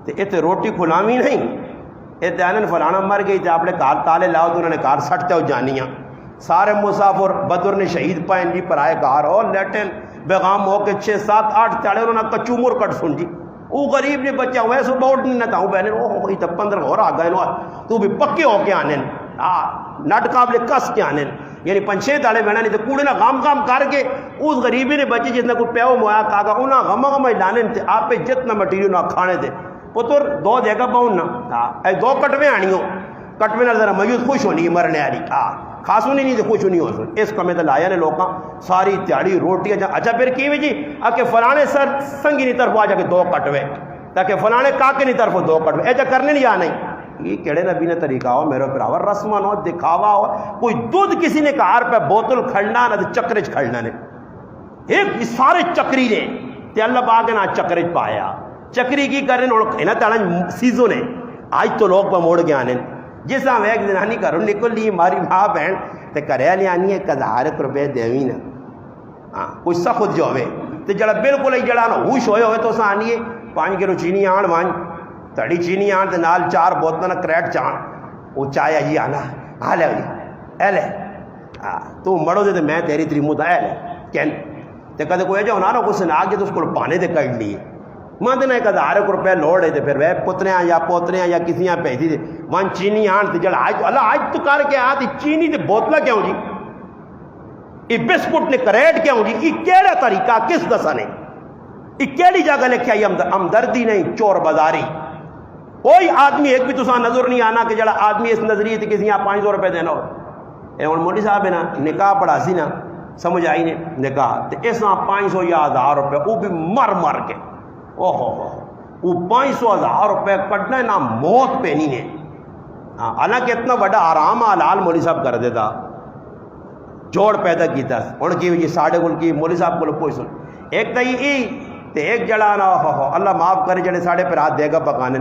تے اتنے روٹی کھلاوی نہیں اتنے آنن فلانا مر گئی تے آپ نے کار تالے لاؤ تو انہوں نے کار سٹتے ہو جانیاں سارے مسافر بدر نے شہید پائیں جی پر آئے کار اور لیٹن بیغام ہو کے 6 7 8 تاڑے انہوں نے کچومر کٹ سن جی وہ غریب نے بچہ ہوئے سو بہت نہیں نہ تاؤں بہنے وہ تو 15 اور آ گئے تو بھی پکے ہو کے آنے نٹ قابل کس کے آنے یعنی 5-6 تاڑے بہنا نہیں تو کوڑے نہ غام کر کے اس غریبی نے بچے جتنا کوئی پیو مویا کاگا انہاں غم لانے تھے آپ پہ جتنا مٹیریل نہ کھانے تھے پتر 2 جگہ پاؤں نہ 2 کٹوے آنی ہو کٹوے نہ ذرا میوس خوش ہونی مرنے والی خاصو نہیں تو خوش نہیں ہو سن اس کمے تو لایا نے لوگاں ساری تیاری روٹی اچھا پھر کی جی آ کے فلانے سر سنگی نہیں طرف آ جا کے 2 کٹوے تاکہ فلانے کاکے نہیں طرف 2 کٹوے ایسا کرنے نہیں آنا یہ کہڑے نبی نے طریقہ ہو میرے پراور رسمان ہو دکھاوا ہو کوئی دودھ کسی نے کار پہ بوتل کھڑنا نہ چکرج کھڑنا نے ایک سارے چکری نے تے اللہ پاک نے چکرج پایا چکری کی کرنے نہ تاڑا سیزو نے آج تو لوگ پہ موڑ کے آنے جس طرح میں ایک دنانی کروں نکل لی ہماری ماں بہن تو کرے لے آنی ہے 1000 روپے دیوی نا کچھ سا خود جو ہوئے تو جڑا بالکل ہی جڑا نا ہوش ہوئے تو سا آنی ہے 5 کلو چینی آن وان تڑی چینی آن تو نال 4 بوتل کریٹ چان وہ چاہے جی آنا آ لے جی اے لے تو مڑو دے تو میں تیری تریمو تھا اے لے کہن تو کہتے کوئی جو ہونا نا کچھ نہ آگے تو اس کو پانے دے کر لیے ماں دینا 1000 روپے لوڑ ہے پھر وہ پترے یا پوترے یا کسی یہاں پیسی دے وہاں چینی آن تھی جڑا آج اللہ آج تو کر کے آتی چینی تے بوتلہ کیوں جی یہ بسکٹ نے کریٹ کیوں جی؟ یہ کیڑا طریقہ کس دسا نے؟ یہ کیڑی جگہ لکھا ہے ہمدردی نہیں چور بازاری؟ کوئی آدمی ایک بھی تساں نظر نہیں آنا کہ جڑا آدمی اس نظریے کسی یہاں 500 روپے دینا ہو. اے ہن مولوی صاحب ہے نا نکاح پڑھا سی نا سمجھ آئی نے نکاح تے اس 500 یا 1000 روپے وہ بھی مر کے او ہو وہ 500 1000 روپے کٹنا نہ موت پینی نے. حالانکہ اتنا بڑا آرام حلال مولوی صاحب کر دیتا جوڑ پیدا کیتا ہن کی جی ساڈے کول کی مولوی صاحب کول پوچھ ایک تو یہ تے ایک جڑا نا اللہ معاف کرے جڑے ساڈے پر ہاتھ دے گا پکانے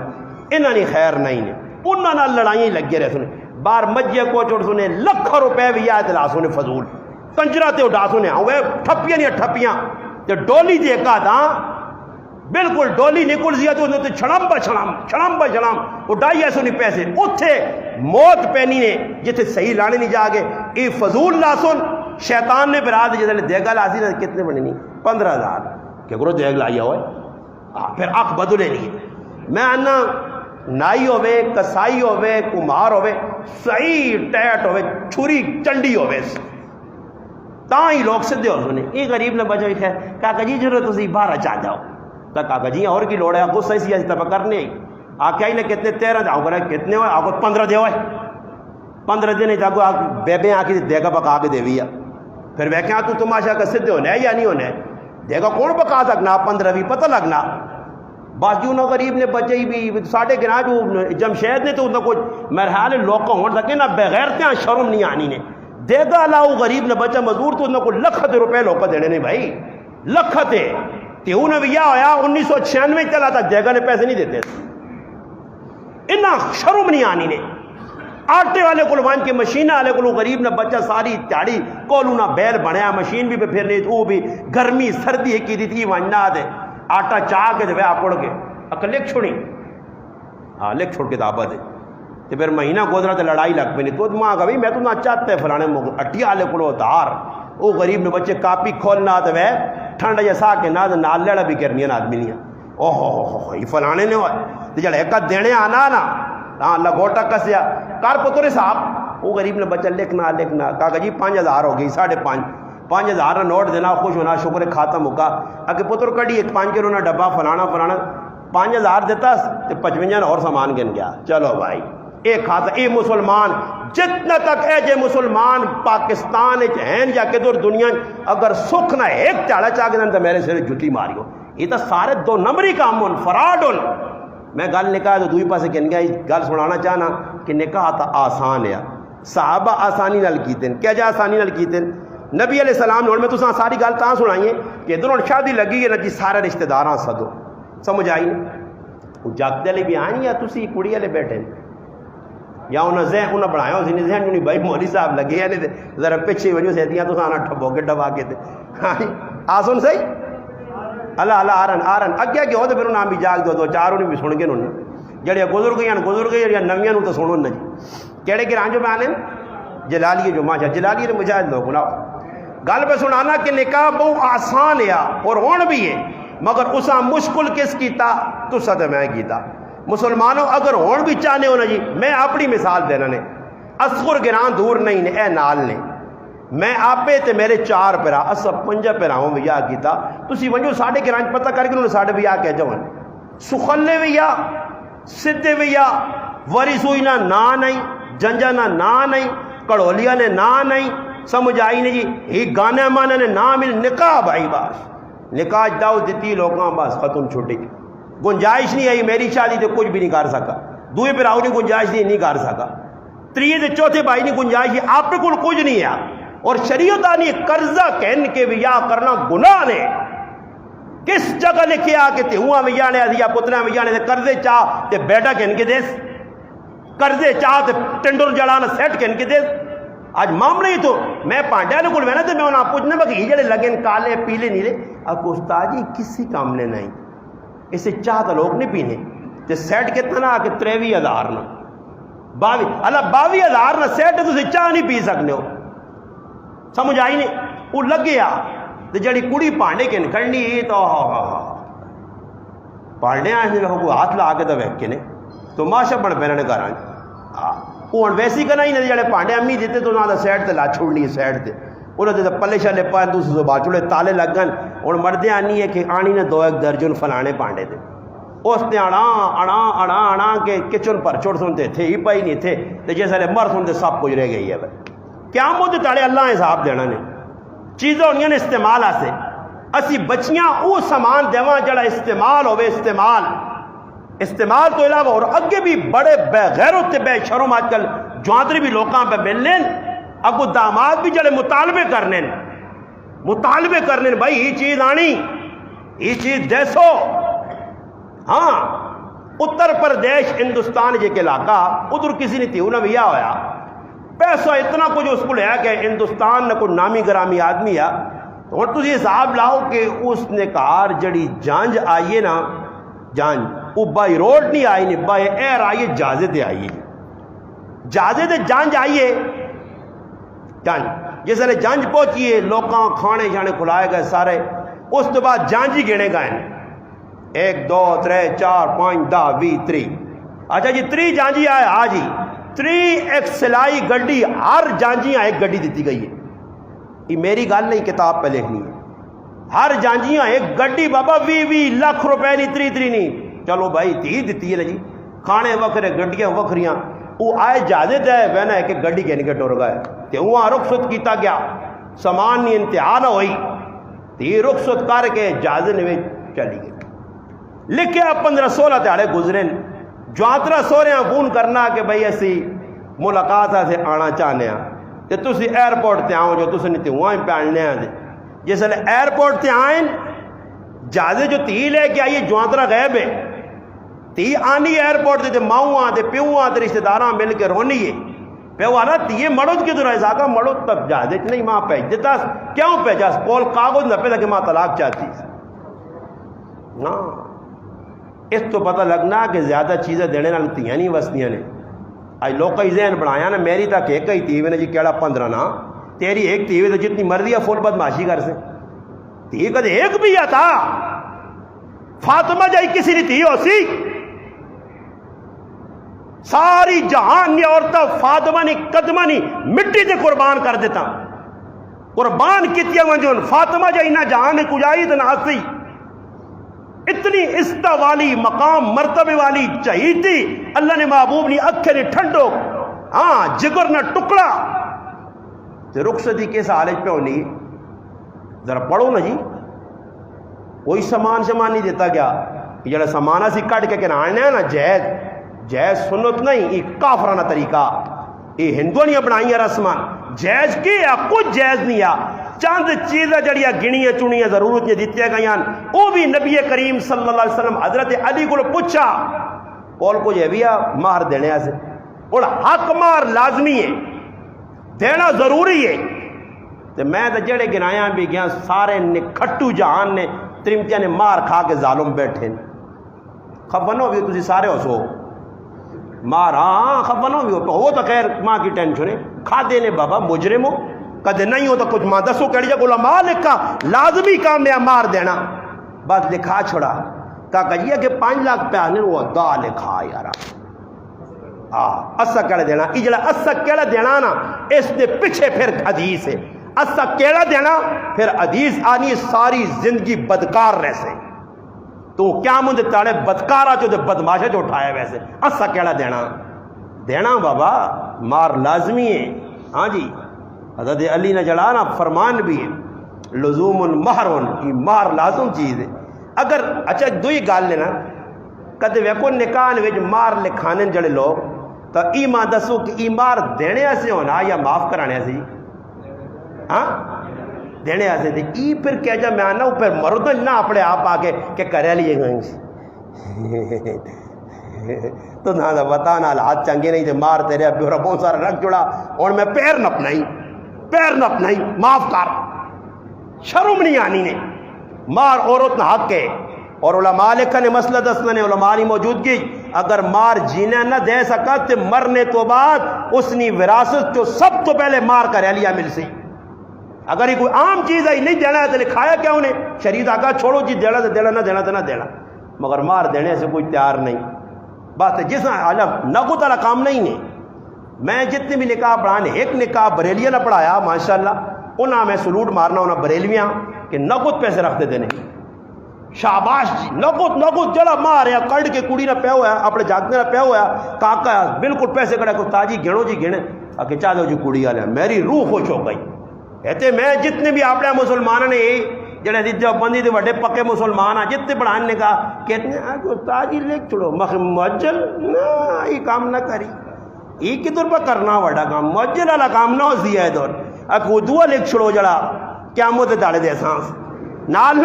انہاں نے خیر نہیں نے انہاں نال لڑائیاں لگے رہے سنے بار مجھے کو چوڑ سنے لکھ روپے بھی یا دلا سنے فضول کنجرا تے اڈا سنے اوے ٹھپیاں نہیں ٹھپیاں تے ڈولی دے کا دا بالکل ڈولی نکل زیا تے چھڑم چھڑم اڈائی ایسے نہیں پیسے اوتھے موت پینی نے جتھے صحیح لانے نہیں جا گے اے فضول لا سن شیطان نے براد جدے دیگا لاسی نا کتنے بنے نہیں 15000 کہ کرو دیگ لایا ہوئے پھر اکھ بدلے نہیں. میں آنا نائی ہوئے کسائی ہوئے کمار ہوئے صحیح ٹیٹ ہوئے چھری چنڈی ہوئے تاں ہی لوگ سدھے ہو سنے یہ غریب نے بچو ہے کاکا جی جو تسی باہر چاہ جاؤ تو کاکا جی اور کی لوڑ ہے غصہ اسی ایسی طرح کرنے ہی آکے ہی نے کتنے 13 جاؤ کرے کتنے ہوئے آگو 15 دے ہوئے 15 دن جاگو بے بے آکی دے گا پکا کے دے ویا پھر وہ کہاں تو تماشا کا سدھے ہونے ہے یا نہیں ہونے دے گا کون پکا سکنا 15 بھی پتہ لگنا باقی انہوں غریب نے بچے بھی ساڑھے گنا جو جمشید نے تو انہوں کو مرحال لوگوں ہون سکے نا بغیر تیاں شرم نہیں آنی نے دے گا لاؤ غریب نے بچہ مزدور تو انہوں کو لکھت روپے لوگوں دینے نہیں بھائی لکھتے تے انہوں نے یہ ہویا 1996 چلا تھا دے گا نے پیسے نہیں دیتے انہاں شرم نہیں آنی نے آٹے والے کو وان کے مشینہ والے کو غریب نے بچہ ساری تیاڑی کولو نہ بیل بنیا مشین بھی پہ پھرنی وہ بھی گرمی سردی کی دی تھی واننا دے آٹا چاہ کے دے اکڑ کے اکل لکھ چھوڑی ہاں لکھ چھوڑ کے دابا دے تو پھر مہینہ گزرا تو لڑائی لگ پہ نہیں تو ماں کہا میں تو نہ چاہتے فلانے اٹیا والے کو دار وہ غریب نے بچے کاپی کھولنا تو وہ ٹھنڈ جیسا کے نہ نال لڑا بھی کرنی ہے آدمی نہیں او ہو یہ فلانے نے ہوئے تو جڑے ایک دینے آنا نا ہاں لگوٹا کسیا کار پتورے صاحب وہ غریب نے بچہ لکھنا کہا جی 5000 ہو گئی 5.5 5000 نوٹ دینا خوش ہونا شکر کھاتا مکا اگر پتر کڑی ایک 5 کلو نا ڈبا فلانا 5000 دیتا تو 55 اور سامان گن گیا چلو بھائی ایک کھاتا اے مسلمان جتنا تک اے جے مسلمان پاکستان ہیں یا کہ دور دنیا اگر سکھ نہ ایک چاڑا چاہ کے تو میرے سر جھوٹی ماری ہو یہ تو سارے 2 نمبری کام ہون فراڈ ہون. میں گل نکاح تو دوئی پاسے کہن گیا گل سنانا چاہنا کہ نکاح تا آسان ہے صحابہ آسانی نال کیتے کیا جا آسانی نال کیتے نبی علیہ السلام نے میں تو ساری گل تاں سنائیے کہ دونوں شادی لگی ہے نا جی سارے رشتہ داراں سدو سمجھ آئی وہ جاگتے والے بھی آئیں یا تسی کڑی والے بیٹھے یا انہیں ذہن انہیں بنایا اسی ذہن نہیں بھائی مولوی صاحب لگے ہیں نہیں ذرا پیچھے وجہ سے دیاں تو آنا ٹھبو کے ڈبا کے ہاں آسن صحیح اللہ آرن اگیا کہ ہو تو پھر انہیں بھی جاگ دو 4 انہیں بھی سن کے انہوں جڑے گزر گئی یا نویاں تو سنو نا جی کہڑے کہ رانجو میں آنے جلالیے جو ماشاء جلالیے مجاہد لوگ نہ گل پہ سنانا کہ نکاح بہت آسان ہے اور ہون بھی ہے مگر اسا مشکل کس کیتا تو سد میں کیتا مسلمانوں اگر ہون بھی چاہنے ہو نا جی میں اپنی مثال دینا نے اصغر گران دور نہیں نے اے نال نے میں آپے تے میرے 4 پیرا اصا 5 پیراؤں میں یا کیتا تسی ونجو ساڑھے گران پتہ کر کے انہوں نے ساڑھے بھی یا کہہ جوان سخلے بھی یا سدھے بھی یا وری سوئی نہ نہیں جنجا نہ نہیں کڑولیا نے نہ نہیں سمجھ آئی نہیں جی یہ گانے مانے نے نہ مل نکاح بھائی بس نکاح داؤ دیتی لوگاں بس ختم چھوٹی گنجائش نہیں آئی میری شادی تو کچھ بھی نہیں کر سکا دوئے پہ راؤ نے گنجائش نہیں کر سکا 3 چوتھے بھائی نے گنجائش آپ کو کچھ نہیں ہے اور شریعت آنی قرضہ کہن کے ویا کرنا گناہ نے کس جگہ لکھے آ کے تے ہوا ویا نے یا پترا ویا نے قرضے چاہ تے بیٹا کہن کے دیس قرضے چاہ تے ٹنڈر جڑانا سیٹ کہن کے دیس آج معاملہ ہی تو میں پانڈیا نے کل میں نا تو میں انہاں پوچھنا باقی جڑے لگن کالے پیلے نیلے اب استاد جی کسی کام نے نہیں اسے چاہ تو لوگ نہیں پینے تے سیٹ کتنا آ کے 23,000 نا 22,000 نا سیٹ تو چاہ نہیں پی سکنے ہو سمجھ آئی نہیں وہ لگ گیا تو جڑی کڑی پانڈے کے نکلنی تو پانڈے آئے کو ہاتھ لا کے تو ویک کے نے تو ماشا بڑھ پہنے گھر آئیں وہ ویسی کرنا ہی نہیں جڑے پانڈے امی دیتے تو نہ سیڈ تے لا چھوڑنی ہے سیڈ تے انہوں نے پلے شلے پائے دوسرے زبان چولے تالے لگن اور مردیں آنی ہے کہ آنی نے 2-1 درجن فلانے پانڈے دے اس نے اڑا کے کچن پر چھوڑ سنتے تھے ہی پائی نہیں تھے تو جیسے مر سنتے سب کچھ رہ گئی ہے کیا مجھے تاڑے اللہ حساب دینا نے چیزیں ہونی نے استعمال آسے اسی بچیاں او سامان دیواں جڑا استعمال ہوئے استعمال تو علاوہ اور اگے بھی بڑے بے غیرت بے شرم آج کل جوانتری بھی لوکاں پہ ملنے اگو داماد بھی جڑے مطالبے کرنے بھائی یہ چیز آنی یہ چیز دیسو ہاں اتر پردیش ہندوستان جے کے علاقہ ادھر کسی نے تیوں نہ بھی ہویا پیسہ اتنا کچھ اس کو لیا کہ ہندوستان نہ کوئی نامی گرامی آدمی ہے اور تجھے حساب لاؤ کہ اس نے کار جڑی جانج آئیے نا جانج وہ بائی روڈ نہیں آئی نہیں بائی ایئر آئیے جہازے دے آئیے جہازے دے جانج آئیے جانج جس نے جانج پہنچیے لوکاں کھانے جانے کھلائے گئے سارے اس تو بعد جانج ہی گنے گئے 1 2 3 4 5 10 20 30 اچھا جی 30 جانجی آئے آ جی 3 ایک سلائی گڈی ہر جانجیاں ایک گڈی دیتی گئی ہے یہ میری گل نہیں کتاب پہ لکھنی ہے ہر جانجیاں ایک گڈی بابا 20 لاکھ روپے نہیں 3 نہیں چلو بھائی 30 دیتی ہے نا جی کھانے وکھرے گڈیاں وکھریاں وہ آئے جہازے دے وینا ہے کہ گڈی کہنے کے ٹور گئے تے وہاں رخصت کیتا گیا سامان نہیں انتہا نہ ہوئی تے رخصت کر کے جہازے نے چلی گئی لکھے 15-16 تہاڑے گزرے جوانترا سوریاں فون کرنا کہ بھائی اسی ملاقات سے آنا چاہنے ہیں تے تسی ایئرپورٹ تے آؤ جو تسی نہیں تے وہاں ہی پہننے ہیں جس لئے ایئرپورٹ تے آئیں جہازے جو تی لے کے آئیے جوانترا غیب ہے تی آنی ایئرپورٹ تے ماؤں آتے پیوں آتے رشتہ داراں مل کے رونی ہے پہ وہ آنا تیے مڑوت کی دور ایسا کا مڑوت تب جہازے نہیں ماں پہنچ دیتا کیوں پہنچا کول کاغذ نہ پہ کہ ماں طلاق چاہتی نا اس تو پتہ لگنا کہ زیادہ چیزیں دینے نہ لگتیاں نہیں وستیاں نے آج لوگ کئی ذہن بڑھایا نا میری تک ایک ہی تھی نے جی کیڑا 15 نا تیری ایک تھی تو جتنی مرضی ہے فل بدماشی کر سے تھی کدے ایک بھی آتا فاطمہ جائی کسی نے تھی ہو سی ساری جہان نے عورتہ فاطمہ نے قدمہ نے مٹی سے قربان کر دیتا قربان کتیا منجون فاطمہ جائی نہ جہان نے کجائی تو نہ آسی اتنی عزت والی مقام مرتبے والی چاہیے تھی اللہ نے محبوب نے اکھے نے ٹھنڈو ہاں جگر نہ ٹکڑا تو رخصتی کیسا حالت پہ ہونی ذرا پڑھو نا جی کوئی سامان نہیں دیتا گیا یہ جڑا سامانہ سی کٹ کے آنے ہیں نا جائز سنت نہیں یہ کافرانہ طریقہ یہ ہندو نہیں بنائی رسمان جائز کی یا کچھ جائز نہیں آ چند چیزیں جڑیاں گنیاں چنیاں ضرورت نے دیتی گئی وہ بھی نبی کریم صلی اللہ علیہ وسلم حضرت علی کو پوچھا کول کو یہ بھی مہر دینے سے اور حق مہر لازمی ہے دینا ضروری ہے تو میں تو جڑے گنایا بھی گیا سارے نے کھٹو جہان نے ترمتیاں نے مار کھا کے ظالم بیٹھے خبنو بھی تسی سارے ہو سو مار ہاں خبنو بھی ہو تو خیر ماں کی ٹینشن ہے کھا دینے بابا مجرم ہو کدے نہیں ہو تو کچھ ماں دسو کہڑی جگہ علماء لکھا لازمی کام میں مار دینا بس لکھا چھوڑا کہا یہ کہ 5 لاکھ پیانے وہ دا لکھا یارا اسا کہڑا دینا یہ جڑا اسا کہڑا دینا نا اس نے پیچھے پھر حدیث ہے اسا کہڑا دینا پھر حدیث آنی ساری زندگی بدکار رہ سے تو کیا مجھے تاڑے بدکارا جو دے بدماشا جو اٹھایا ویسے اسا کہڑا دینا بابا مار لازمی ہے ہاں جی حضرت علی نے جڑانا فرمان بھی ہے لزوم مہرون یہ مہر لازم چیز ہے اگر اچھا دو ہی گال لینا کدے ویکو نکان وچ مار لکھانے جڑے لوگ تو ای ماں دسو کہ ای مار دینے سے ہونا یا معاف کرانے سے ہاں دینے سے تھے ای پھر کہہ جا میں آنا پھر مردن نہ اپنے آپ آکے کہ کرے لیے گئیں تو نہ بتا نہ ہاتھ چنگے نہیں تھے مار تیرے ابھی اور بہت سارا رکھ جڑا اور میں پیر نپنائی معاف کر شرم نہیں آنی نے مار عورت نہ حق ہے اور علماء لکھا نے مسئلہ دسنا نے علماء نے موجودگی اگر مار جینے نہ دے سکا تو مرنے تو بعد اس نے وراثت جو سب تو پہلے مار کا ریلیا مل سی اگر یہ کوئی عام چیز ہے نہیں دینا ہے تو لکھایا کیا انہیں شریعت آگا چھوڑو جی دینا تو دینا نہ دینا تو نہ دینا مگر مار دینے سے کوئی تیار نہیں بات ہے جس نگو تعالیٰ کام نہیں ہے میں جتنے بھی نکاح پڑھانے ایک نکاح بریلیہ نہ پڑھایا ماشاءاللہ انہاں میں سلوٹ مارنا انہاں بریلویاں کہ نقد پیسے رکھتے دینے شاباش جی نقد جڑا ماریا کڑ کے کڑی نہ پیا ہوا ہے اپنے جاگتے نہ پیا ہوا ہے کاکا بالکل پیسے کڑا کو تاجی گھنو جی گھنے کہ چاہ دو جی کڑی والے میری روح خوش ہو گئی کہتے میں جتنے بھی اپنے مسلمانوں نے جڑے دیوبندی دے بڑے پکے مسلمان ہیں جتنے پڑھانے نے کہا کہتے ہیں تاجی لکھ چھوڑو مؤجل نہ یہ کام نہ کری یہ کدھر پہ کرنا بڑا کام مؤجل والا کام نہ ہو سی ہے دور دعا لکھ چھوڑو جڑا قیامت داڑے دے سانس نال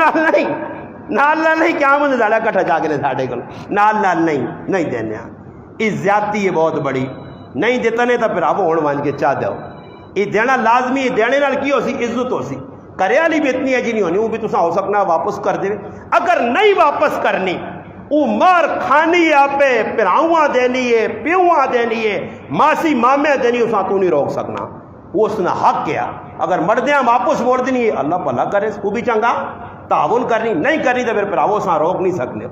نہیں قیامت داڑا کٹھا جا کے لے ساڑے کو نال نہیں دینے اس زیادتی ہے بہت بڑی نہیں دیتا نہیں تو پھر آپ ہونے وان کے چاہ دو یہ دینا لازمی ہے دینے نال کی ہو سی عزت ہو سی کرے والی بھی اتنی ہے جی نہیں ہونی وہ بھی تو ہو سکنا واپس کر دے اگر نہیں واپس کرنی وہ مار کھانی ہے آپ پراؤں دینی ہے پیواں دینی ہے ماسی مامے دینی اساں تو نہیں روک سکنا وہ اس نے حق کیا اگر مردیاں واپس موڑ دینی ہے اللہ بھلا کرے وہ بھی چنگا تعاون کرنی نہیں کرنی تو پھر پراؤں ساں روک نہیں سکنے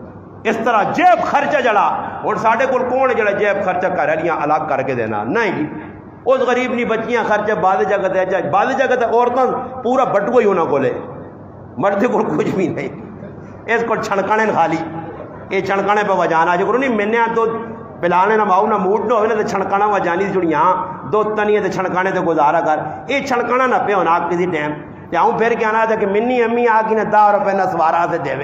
اس طرح جیب خرچہ جڑا اور ساڑھے کو کون جڑا جیب خرچہ کر رہی الگ کر کے دینا نہیں جی اس غریب نہیں بچیاں خرچہ بعد جگہ دے جائے بعد جگہ تے عورتوں پورا بٹو ہی ہونا کو لے مرد کو کچھ بھی نہیں اس کو چھڑکانے خالی یہ چھڑکانے پہ وجانا جو کرو نہیں میں نے تو پلانے نہ ماؤ نہ موڈ نہ ہوئے نہ چھڑکانا وجانی جڑی یہاں دو تنی تے چھڑکانے تے گزارا کر یہ چھڑکانا نہ پہ ہونا کسی ٹائم تے آؤں پھر کیا نا تھا کہ منی امی آ کے نہ 10 روپے نہ سوارا سے دے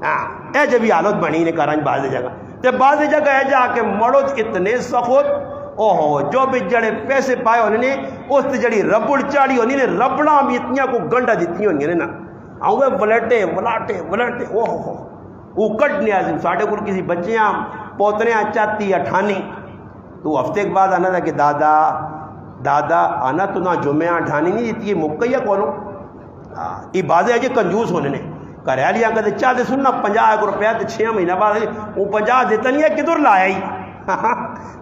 ہاں اے جب بھی حالت بنی نے کرانچ بعض جگہ تے بعض جگہ ہے جا کے مڑو اتنے سخت اوہو جو بھی جڑے پیسے پائے ہونے نے اس تے جڑی ربڑ چاڑی ہونی نے ربڑاں بھی اتنیاں کو گنڈا دیتی ہونی نے نا آؤں ولاٹے اوہو وہ کٹنے آج ساڑھے کو کسی بچیاں پوتریاں چاہتی یا ٹھانی تو ہفتے کے بعد آنا تھا کہ دادا آنا تو نہ جمعہ ٹھانی نہیں دیتی ہے مکیا کونوں یہ بازے ہے جی کنجوس ہونے نے کریالیاں کہتے چاہتے سننا 50 روپیہ تے 6 مہینہ بعد وہ 50 دیتا نہیں ہے کدھر لایا ہی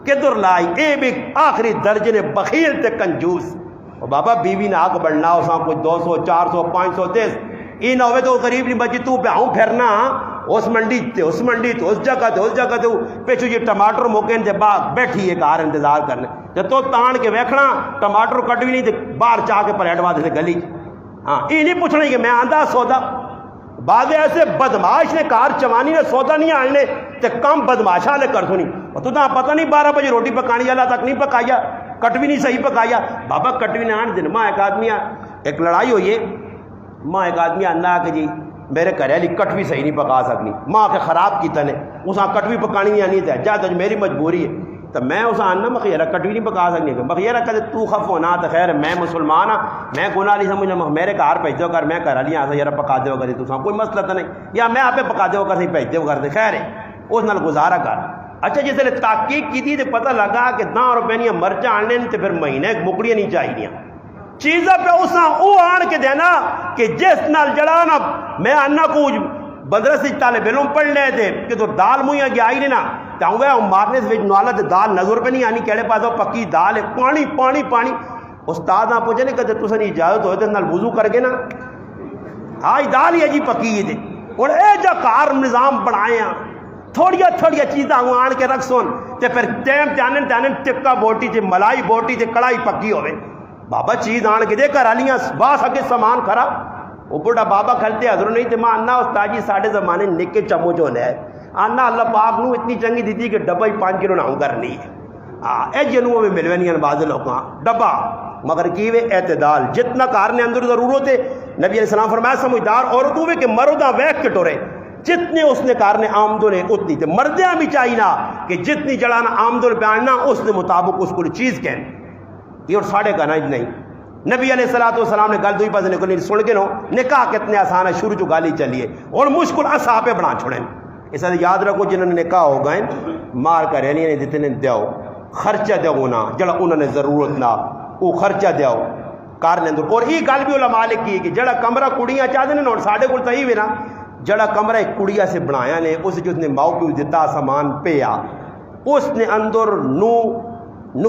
کدھر لائی اے بھی آخری درجے نے بخیل تے کنجوس اور بابا بیوی نے آگ بڑھنا اساں کوئی 200 400 500 دیس یہ نہ ہوئے تو قریب نہیں بچی تو پہ آؤں پھرنا اس منڈی تے اس جگہ تے پیچھو یہ ٹماٹر موقع دے باغ بیٹھی ہے کار انتظار کرنے جب تو تان کے ویکھنا ٹماٹر کٹ بھی نہیں تے باہر چاہ کے پلیٹ واد سے گلی ہاں یہ نہیں پوچھنا کہ میں آندھا سودا بعد ایسے بدماش نے کار چوانی نے سودا نہیں آنے تے کم بدماشا لے کر سنی اور تو پتہ نہیں 12 بجے روٹی پکانی والا تک نہیں پکایا کٹ بھی نہیں صحیح پکایا بابا کٹ بھی نہیں آن دن ماں ایک آدمی ایک لڑائی ہوئی ہے ماں ایک آدمی آنا کہ جی میرے گھر والی کٹ بھی صحیح نہیں پکا سکنی ماں کے خراب کی تنے اساں کٹ بھی پکانی نہیں آنی تھا جا تو میری مجبوری ہے تو میں اساں آنا مخیرہ کٹ بھی نہیں پکا سکنی مخیرہ کہتے تو خف ہونا تو خیر میں مسلمان ہاں میں گناہ نہیں سمجھنا میرے گھر بھیج دو کر میں گھر والی آسا یار پکا دو کر تو کوئی مسئلہ تو نہیں یا میں آپ پکا دو کر بھیج دو کر دے خیر ہے اس نال گزارا کر اچھا جس نے تحقیق کی تھی تو پتہ لگا کہ 10 روپے نہیں مرچاں آنے تو پھر مہینے مکڑیاں نہیں چاہیے چیزیں پہ اساں او آن کے دینا کہ جس نال جڑانا میں آنا کو مدرسے طالب علم پڑھ لے تھے کہ تو دال مویاں گیا ہی نہیں نا چاہوں گا مارنے سے نالت دال نظر پہ نہیں آنی کہڑے پاس پکی دال ہے پانی استاد آپ پوچھے نہیں کہتے تو سن اجازت ہوئے تو نال وضو کر کے نا آج دال ہی ہے جی پکی ہے دے اور اے جا کار نظام بنائے ہیں تھوڑیا چیزاں وہ آن کے رکھ سن تے پھر ٹائم تانن ٹکا بوٹی تے ملائی بوٹی تے کڑائی پکی ہوئے بابا چیز آن کے دے کر آلیاں باس اگے سامان کھرا وہ بڑا بابا کھلتے حضر نہیں تے ماں انا استاد جی ساڑھے زمانے نکے چمچ ہو لے آنا اللہ پاک نو اتنی چنگی دیتی کہ ڈبا ہی 5 کلو نہ کرنی ہے اے جنوب میں ملوے نہیں بعض لوگاں ڈبا مگر کیوے اعتدال جتنا کارنے اندر ضرورت ہے نبی علیہ السلام فرمایا سمجھدار عورتوں میں کہ مردہ ویک کے ٹورے جتنے اس نے کارنے آمدن ہے اتنی تے مردیاں بھی چاہینا کہ جتنی جڑانا آمدن پہ آنا اس نے مطابق اس کو چیز کہنے یہ اور ساڑھے کا ناج نہیں نبی علیہ السلام نے گل دوئی پاس نے کہا سن کے نو نکاح کتنے آسان ہے شروع جو گالی چلیے اور مشکل اسا پہ بنا چھوڑیں اس سے یاد رکھو جنہوں نے نکاح ہو گئے مار کر رہنی نے دیتے نے دیو خرچہ دیو نا جڑا انہوں نے ضرورت نہ وہ خرچہ دیو کار نے اندر اور یہ گل بھی علماء نے کی کہ جڑا کمرہ کڑیاں چاہتے ہیں اور ساڑھے کو صحیح نا جڑا کمرہ ایک کڑیا سے بنایا نے اس جو اس نے ماؤ پیو دیتا سامان پیا اس نے اندر نو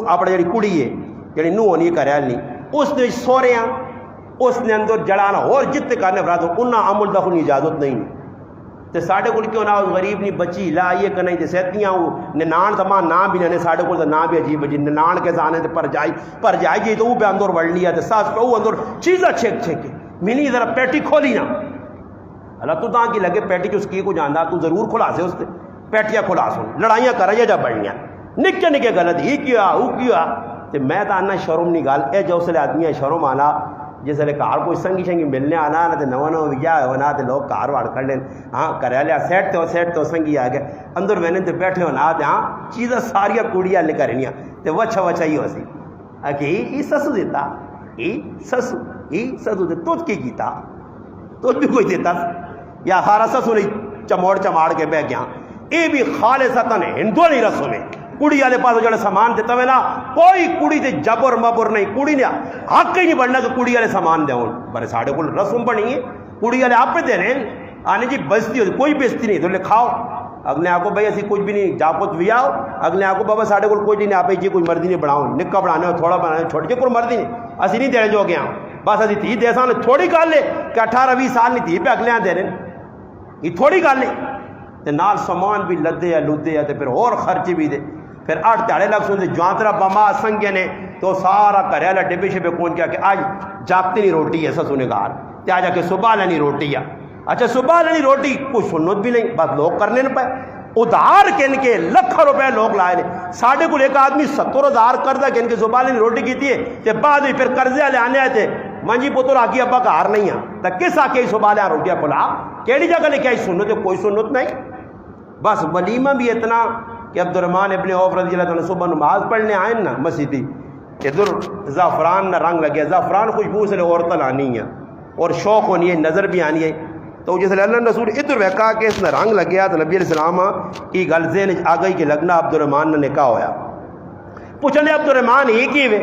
اپنے جڑی کڑی ہے جڑی نو ہونی کریا نہیں اس نے سوریاں اس نے اندر جڑانا اور جتنے کرنے فراد انہاں عمل دخل اجازت نہیں تے ساڈے کول کیوں نہ غریب نہیں بچی لا یہ کہ نہیں تے سیتیاں ننان تما نام بھی نے ساڈے کول نام بھی عجیب عجیب ننان کے زانے تے پر جائی جی تو وہ پہ اندر وڑنی ہے تے ساس پہ وہ اندر چیزاں چھک چھک کے منی ذرا پیٹی کھولی نا اللہ تو کی لگے پیٹی اس کی کو جاندا تو ضرور کھلا سے اس تے پیٹیاں کھلا سو لڑائیاں کر جا بڑھیاں نکے نکے غلط ہی کیا وہ کیا تے میں تو آنا شرم نہیں گل اے جو اسلے آدمی شرم آنا جس ویلے گھر کوئی سنگی شنگی ملنے آنا نا نواں نواں وجہ ہونا تے لوگ گھر واڑ کر لین ہاں کرا لیا سیٹ تو سنگی آ گئے اندر وینے تے بیٹھے ہونا تے ہاں چیزاں ساریاں کڑیاں لے کرنیاں تے وچھا وچھا ہی ہو سی کہ ای سسو دیتا ای سسو دے تجھ کی کیتا تجھ بھی کوئی دیتا یا سارا سسو نہیں چماڑ کے بہ گیا یہ بھی خالصتاً ہندوانی رسم ہے کڑی والے پاس جڑے سامان دیتا ہوئے نا کوئی کڑی تے جبر مبر نہیں کڑی نے حق ہی نہیں بننا کہ کڑی والے سامان دے پر ساڑھے کو رسم بنی ہے کڑی والے آپ پہ دے رہے ہیں آنے جی بستی ہوتی کوئی بستی نہیں تو لکھاؤ اگلے آپ کو بھائی اسی کچھ بھی نہیں جا کچھ بھی آؤ اگلے آپ کو بابا ساڑھے کو کوئی نہیں آپ جی کوئی مرضی نہیں بناؤ نکا بنانے تھوڑا بنانے چھوٹے کوئی مرضی نہیں اسی نہیں دینے جو گیا بس اسی تھی دے سان تھوڑی گل ہے کہ 18-20 سال نہیں تھی پہ اگلے دے رہے یہ تھوڑی گل ہے تے نال سامان بھی لدے یا لدے یا تے پھر اور خرچ بھی دے پھر 8 تیڑے لگ سن جوانترا بما سنگے نے تو سارا کرے والا ڈبے شبے پہنچ گیا کہ آج جاگتی نہیں روٹی ہے سسو نے گھر تے آ جا کے صبح لینی روٹی ہے اچھا صبح لینی روٹی کوئی سنت بھی نہیں بس لوگ کرنے نہ پائے ادھار کن کے لکھ روپے لوگ لائے نے ساڑھے کو ایک آدمی 70,000 قرضہ کن کے صبح لینی روٹی کی تھی تے بعد میں پھر قرضے والے آنے آئے تھے منجی پتر آگی ابا گھر نہیں ہے تو کس آ کے صبح لیا روٹیاں کھلا کیڑی جگہ لے کے آئی سنت ہے کوئی سنت نہیں بس ولیمہ بھی اتنا کہ عبد الرحمن ابن عوف رضی اللہ عنہ صبح نماز پڑھنے آئے نا مسجدی ادھر زعفران نہ رنگ لگیا زعفران خوشبو سے عورتیں آنی ہے اور شوق ہونی ہے نظر بھی آنی ہے تو جس اللہ رسول ادھر ویکا کہ اس نے رنگ لگیا تو نبی علیہ السلام کی گل ذہن آ گئی کہ لگنا عبد الرحمن نے نکاح ہویا پوچھنے عبد الرحمن یہ کی وے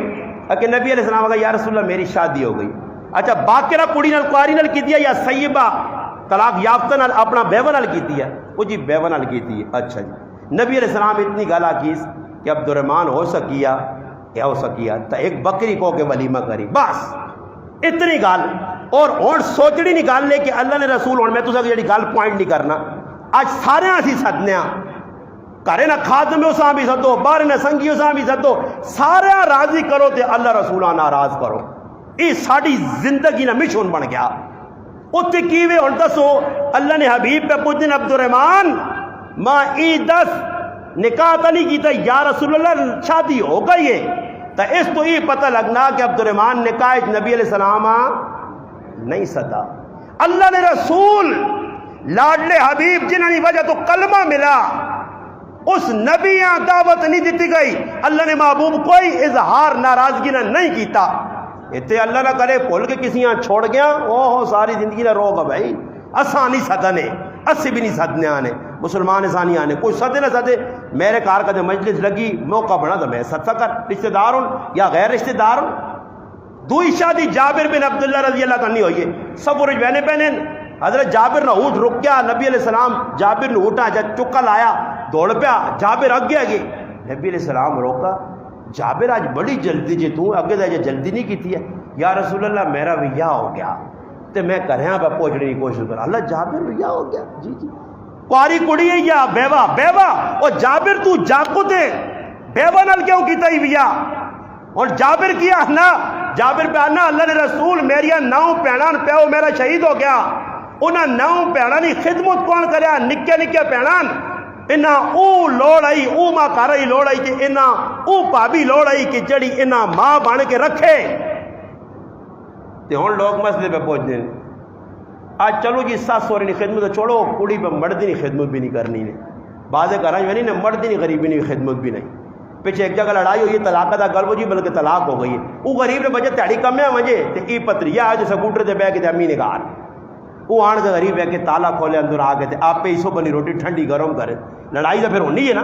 کہ نبی علیہ السلام کہا یا رسول اللہ میری شادی ہو گئی اچھا باقرہ کڑی نال کواری نال کیتی ہے یا سیبہ طلاق یافتہ نال اپنا بیوہ نال کیتی ہے وہ جی بیوہ نال کیتی ہے اچھا جی نبی علیہ السلام اتنی گالا کیس کہ عبد الرحمن ہو سکیا یا ہو سکیا تو ایک بکری کو کے ولیمہ کری بس اتنی گال اور سوچڑی نہیں گل لے کہ اللہ نے رسول ہوں میں تو جی گل پوائنٹ نہیں کرنا اج سارے اسی سدنے گھر نہ خادم اساں بھی سدو باہر نہ سنگی اساں بھی سدو سارے راضی کرو تے اللہ رسولہ ناراض کرو یہ ساری زندگی نہ مشن بن گیا اتنے کیویں ہوں دسو اللہ نے حبیب پہ پوچھنے عبد الرحمن ماں ای دس نکاح تو نہیں کیتا یا رسول اللہ شادی ہو گئی ہے تو اس تو یہ پتہ لگنا کہ عبد الرحمن نکاح نبی علیہ السلام نہیں سدا اللہ نے رسول لاڈلے حبیب جنہوں نے وجہ تو کلمہ ملا اس نبی دعوت نہیں دیتی گئی اللہ نے محبوب کوئی اظہار ناراضگی نہ نہیں کیتا اتنے اللہ نہ کرے بھول کے کسی یہاں چھوڑ گیا اوہ ساری زندگی نہ روگا بھائی اساں نہیں سدنے اسی بھی نہیں سدنے آنے مسلمان اسانی آنے کوئی سدے نہ سدے میرے کار کا مجلس لگی موقع بنا تو میں سد سکر رشتہ دار ہوں یا غیر رشتہ دار ہوں دوئی شادی جابر بن عبداللہ رضی اللہ عنہ ہوئی ہے سب ورج بہنے پہنے حضرت جابر نہ اٹھ رک گیا نبی علیہ السلام جابر نے اٹھا جب چکا لایا دوڑ پیا جابر اگے آگے نبی علیہ السلام روکا جابر آج بڑی جلدی جی تو اگے دے جلدی نہیں کی ہے یا رسول اللہ میرا ویاہ ہو گیا تے میں کرہاں پہ پہنچنے کی کوشش کر اللہ جابر ویاہ ہو گیا جی جی کواری کڑی ہے یا بیوہ بیوہ اور جابر تو جاکو تے بیوہ نال کیوں کیتا ہی ویاہ اور جابر کیا نا جابر پہ آنا اللہ نے رسول میریا 9 پیڑان پیو میرا شہید ہو گیا انہاں 9 پیڑانی خدمت کون کریا نکے نکے پیڑان انہاں او لوڑ آئی او ماں کارائی لوڑ آئی کہ انہاں او پابی لوڑ آئی کہ جڑی انہاں ماں بان کے رکھے تے ہون لوگ مسئلے پہ پہنچنے آج چلو جی ساس سوری نہیں خدمت چھوڑو کڑی پہ مردی نہیں خدمت بھی نہیں کرنی نے بعضے کرائی نہیں مردی نہیں غریبی نہیں خدمت بھی نہیں پیچھے ایک جگہ لڑائی ہوئی ہے طلاق دا گل ہو جی بلکہ طلاق ہو گئی ہے وہ غریب نے بجے تیڑی کم ہے وجہ تے ای پتری آج سکوٹر دے بہ کے تے امی نے گار وہ آن کے غریب ہے کہ تالا کھولے اندر آ گئے تھے آپ پہ اسو بنی روٹی ٹھنڈی گرم کرے لڑائی تو پھر ہونی ہے نا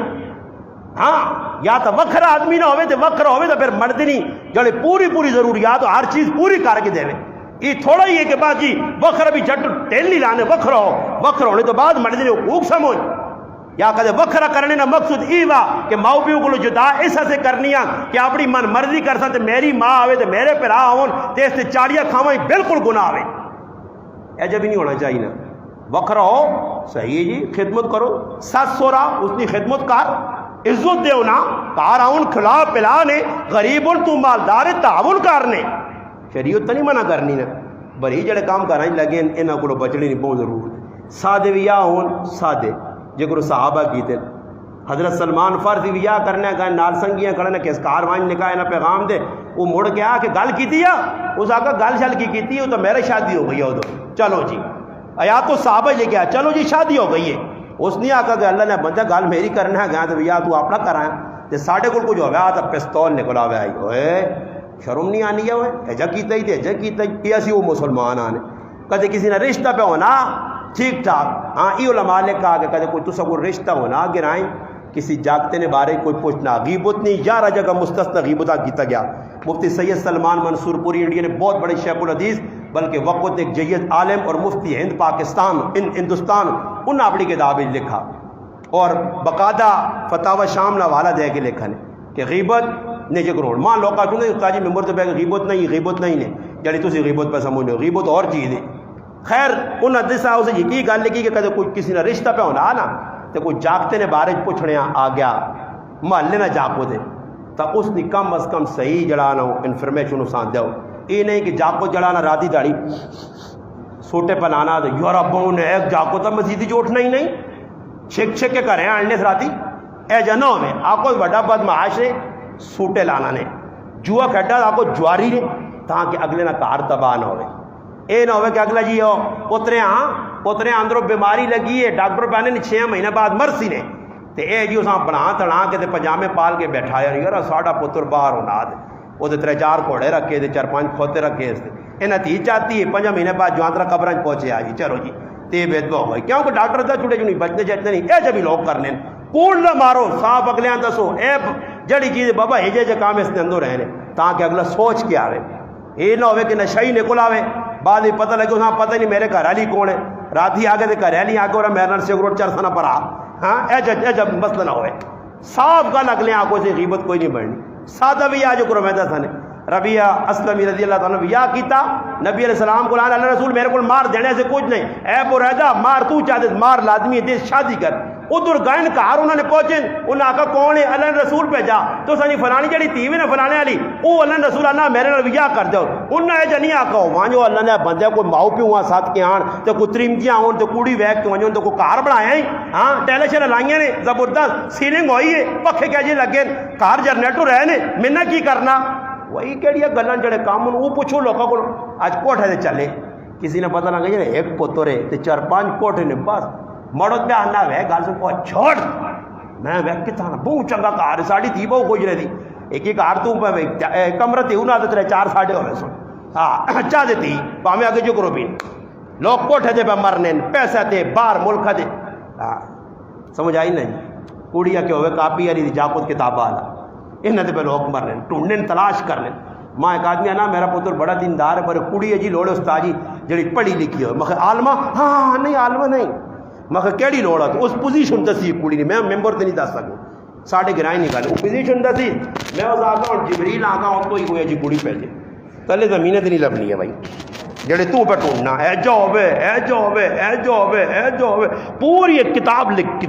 ہاں یا تو وکھرا آدمی نہ ہوئے تو وکھرا ہوئے تو پھر مرد نہیں جڑے پوری ضروریات ہر چیز پوری کر کے دے یہ تھوڑا ہی ہے کہ بعد جی وکھرا بھی جھٹ ٹیلی لانے وکھرا ہونے تو بعد مرد نے حقوق سمجھ یا کدے وکھرا کرنے نہ مقصود ای وا کہ ماؤ پیو کو جدا ایسا سے کرنی کہ اپنی من مرضی کر سکتے میری ماں آوے تو میرے پھرا ہون تے اس تے چاڑیاں کھاواں بالکل گناہ آوے ایجا بھی نہیں ہونا چاہیے نا وکھ رہو صحیح جی خدمت کرو سس سورا اس کی خدمت کر عزت دیو نا کار آؤن کھلا پلا نے غریب تو مالدار تعاون کرنے شریعت تو نہیں منع کرنی نا بری جڑے کام کرائیں لگے انہاں کو بچنے نہیں بہت ضرورت سادے ویا ہون سادے جے کو صحابہ کیتے حضرت سلمان فارسی ویا کرنے گئے نال سنگیاں کھڑے کس کاروان نکاح نہ پیغام دے وہ مڑ کے آ کے گل کیتی ہے اس آقا گل شل کی کیتی ہے تو میرے شادی ہو گئی ہے ادھر چلو جی آیا تو صحابہ لے کے آیا چلو جی شادی ہو گئی ہے اس نے آقا کہ اللہ نے بندہ گل میری کرنا ہے گیا تو ویا تو اپنا کرائیں تے ساڈے کول کچھ ہو گیا تو پستول نکلا ہوا آئی اوئے شرم نہیں آنی ہے اوئے ایجا کیتا ہی تے ایجا کیتا ہی اسی وہ مسلمان آنے کدے کسی نے رشتہ پہ ہونا ٹھیک ٹھاک ہاں یہ علماء نے کہا کہ کدے کوئی تو سب رشتہ ہونا گرائیں کسی جاگتے نے بارے کوئی پوچھنا غیبت نہیں 11 جگہ مستثنا غیبتہ کیتا گیا مفتی سید سلمان منصور پوری انڈیا نے بہت بڑے شیخ الحدیث بلکہ وقت ایک جید عالم اور مفتی ہند پاکستان ہندوستان ان نے اپنی کتاب لکھا اور باقاعدہ فتاوی شام نہ والا دے کے لکھا نے کہ غیبت نے جگرون ماں لوگ کہتے ہیں استاد جی ممبر تو پہ غیبت نہیں نے جڑی تسی غیبت پہ سمجھ لو غیبت اور چیز ہے خیر ان حدیث صاحب سے یہ گل لکھی کہ کدے کوئی کسی نے رشتہ پہ ہونا نا تو کوئی جاگتے نے بارے پوچھنے آ گیا محلے نہ جاگو دے تو اس نے کم از کم صحیح جڑانا انفارمیشن اسان دو یہ نہیں کہ جاگو جڑانا راتی داڑی سوٹے پنانا تو یور ابو نے ایک جاگو تو مزیدی جو اٹھنا ہی نہیں چھک چھک کے کریں آنے سے راتی اے جنو میں آپ کو بڑا بدمعاش نے سوٹے لانا نے جوا کھڈا آپ کو جواری نے تاکہ اگلے نہ کار تباہ نہ ہوئے اے نہ ہوئے کہ اگلا جی ہو پترے اندروں بیماری لگی ہے ڈاکٹر پہنے 6 مہینے بعد مرسی نے تے اے جی اساں بنا تڑا کے تے پجامے پال کے بیٹھایا یار ساڈا پتر باہر ہونا دے وہ 3-4 گھوڑے رکھے تے 4-5 کھوتے رکھے انہیں تھی چاہتی ہے 5 مہینے بعد جوانترا قبر پہنچے آ جی چلو جی تے بید ہو گئی کیونکہ ڈاکٹر دا چھوٹے جو نہیں بچنے چاہتے نہیں اے جب بھی لوگ کرنے کوڑ نہ مارو صاف اگلیاں دسو اے جڑی چیز بابا ہجے جے کام اس نے اندر رہنے تاکہ اگلا سوچ کے آوے یہ نہ ہوئے کہ نشائی نکل آوے بعد ہی پتہ لگے اساں پتہ نہیں میرے گھر والی کون ہے رات ہی آگے تے گھر والی آ کے اور میرے نال سگریٹ چرسنا پڑا ہاں اے جب مسئلہ نہ ہوئے صاف گل اگلے آنکھوں سے غیبت کوئی نہیں بڑھنی سادہ بھی آج کرو میں تھا نے ربیہ اسلمی رضی اللہ تعالیٰ یا کیتا نبی علیہ السلام کو اللہ رسول میرے کو مار دینے سے کچھ نہیں اے بریدہ مار تو چاہتے مار لازمی ہے دیس شادی کر ادھر گائن کار انہوں نے پہنچے انہوں آقا کون ہے اللہ رسول پہ جا تو سنی فلانی جڑی تیوی نے فلانے والی او اللہ رسول اللہ میرے نال ویا کر دو انہوں نے جنی آقا ہو وہاں جو اللہ نے بندے کو ماؤ پیوں ہوا ساتھ کے آن تو کو تریمتیاں ہوں تو کوڑی ویک تو وہاں تو کو کار بڑھایا ہیں ہاں ٹیلے شیلے لائیں نے زبردست سیلنگ ہوئی ہے پکھے کیا جی لگے کار جنریٹر رہے نے منہ کی کرنا وہی کہڑی گلان جڑے کام وہ پوچھو لوگوں کو آج کوٹھے سے چلے کسی نے پتہ نہ کہ ایک پتر ہے تے 4-5 کوٹھے نے بس مڑت پہ آنا ہے گل سے کو چھوڑ میں ویک کتنا بہت چنگا کار ساڑی تھی بہت کچھ رہی ایک ہی کار تو کمرہ تے انہوں نے 4 ساڑھے ہوئے سن ہاں اچھا دیتی پاہمیں آگے جو کرو بھی لوگ کوٹھے دے پہ مرنے پیسہ دے باہر ملک دے سمجھ آئی نہیں کوڑیا کے ہوئے کاپی علی دی جاپت کتاب آلا انہیں تے پہ لوگ مر لیں ٹونڈنے تلاش کر لیں ماں ایک آدمی نا میرا پتر بڑا دیندار ہے پر کڑی ہے جی لوڑے استاد جی جڑی پڑھی لکھی ہو مگر عالمہ ہاں نہیں عالمہ نہیں مگر کیڑی لوڑا تو اس پوزیشن دسی کڑی نہیں میں ممبر تے نہیں دس سکوں ساڑھے گرائیں نکالے وہ پوزیشن دسی میں اس آگا ہوں جبریل آگا ہوں تو ہی ہویا جی کڑی پہ جے تلے زمینیں تے نہیں لبنی ہے بھائی جڑے تو پہ ٹونڈنا اے جو ہوئے اے جو ہوئے اے جو ہوئے اے جو ہوئے پوری ایک کتاب لکھ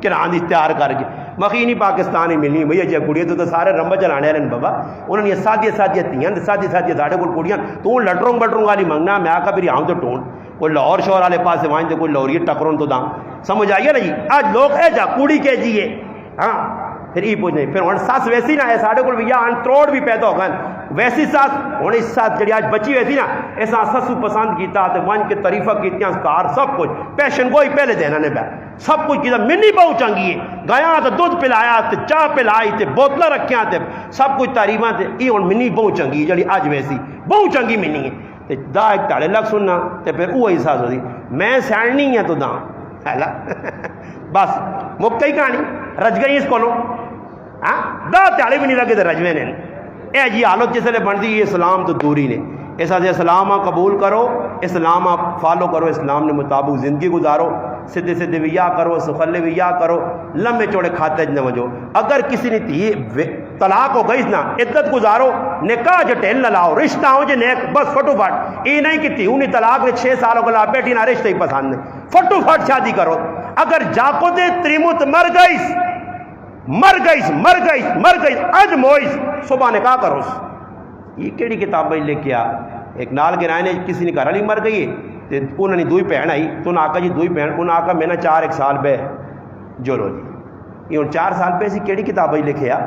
کران تیار کر کے مخینی پاکستانی ملنی بھئی جی کڑیاں تو سارے رمبہ چلانے رہے بابا انہوں نے سادیاں تیاں سادی ساڑھے کو کڑیاں تو لٹروں بٹروں والی منگنا میں آقا بھی آؤں تو ٹون کوئی لاہور شہر والے پاس سے وائن تو کوئی لوری ٹکروں تو داں سمجھ آئیے نا جی آج لوگ اے جا کڑی کے جیے ہاں پھر یہ پوچھنے پھر ہوں ساس ویسی نہ ہے ساڑھے کو بھی یا تروڑ بھی پیدا ہو گئے ویسی ساس ہوں اس ساس جڑی آج بچی ویسی نا ایسا سسو پسند کیتا تے ون کے تعریفہ کیتیاں کار سب کچھ پیشن کوئی پہلے دینا نے بیٹھ سب کچھ کیتا منی بہت چنگی ہے گیا تو دودھ پلایا تے چاہ پلائی تے بوتلیں رکھیاں تے سب کچھ تعریفاں تے یہ ہوں منی بہت چنگی ہے جڑی آج ویسی بہت چنگی منی ہے تے دا ایک تاڑے لگ سننا تے پھر وہ احساس ہوتی میں سینڈنی ہے تو دا ہے بس مکئی کہانی رج گئی اس کو ہاں دا تاڑے بھی نہیں لگے تے رجوے نے اے جی حالت جس لئے بن دی یہ اسلام تو دوری نے اس سے اسلام قبول کرو اسلام فالو کرو اسلام نے مطابق زندگی گزارو سدھے ویا کرو سخلے ویا کرو لمبے چوڑے کھاتے نہ وجو اگر کسی نے تھی طلاق ہو گئی نا عدت گزارو نکاح جو ٹیل نہ لاؤ رشتہ ہو جو نیک بس فٹو فٹ یہ نہیں کہ تیونی طلاق نے 6 سالوں کو لا بیٹی نہ رشتہ ہی پسند نہیں فٹو فٹ شادی کرو اگر جاکو دے تریمت مر گئیس اج موئیس صبح نکاح کرو یہ کیڑی کتاب لے کے آ ایک نال کے رائے نے کسی نے گھر والی مر گئی ہے تو انہوں نے دوئی بہن آئی تو انہیں آکا جی دوئی بہن انہیں آکا میں نے 4 سال بے جو لو جی یہ 4 سال پہ اسی کیڑی کتاب لکھے آ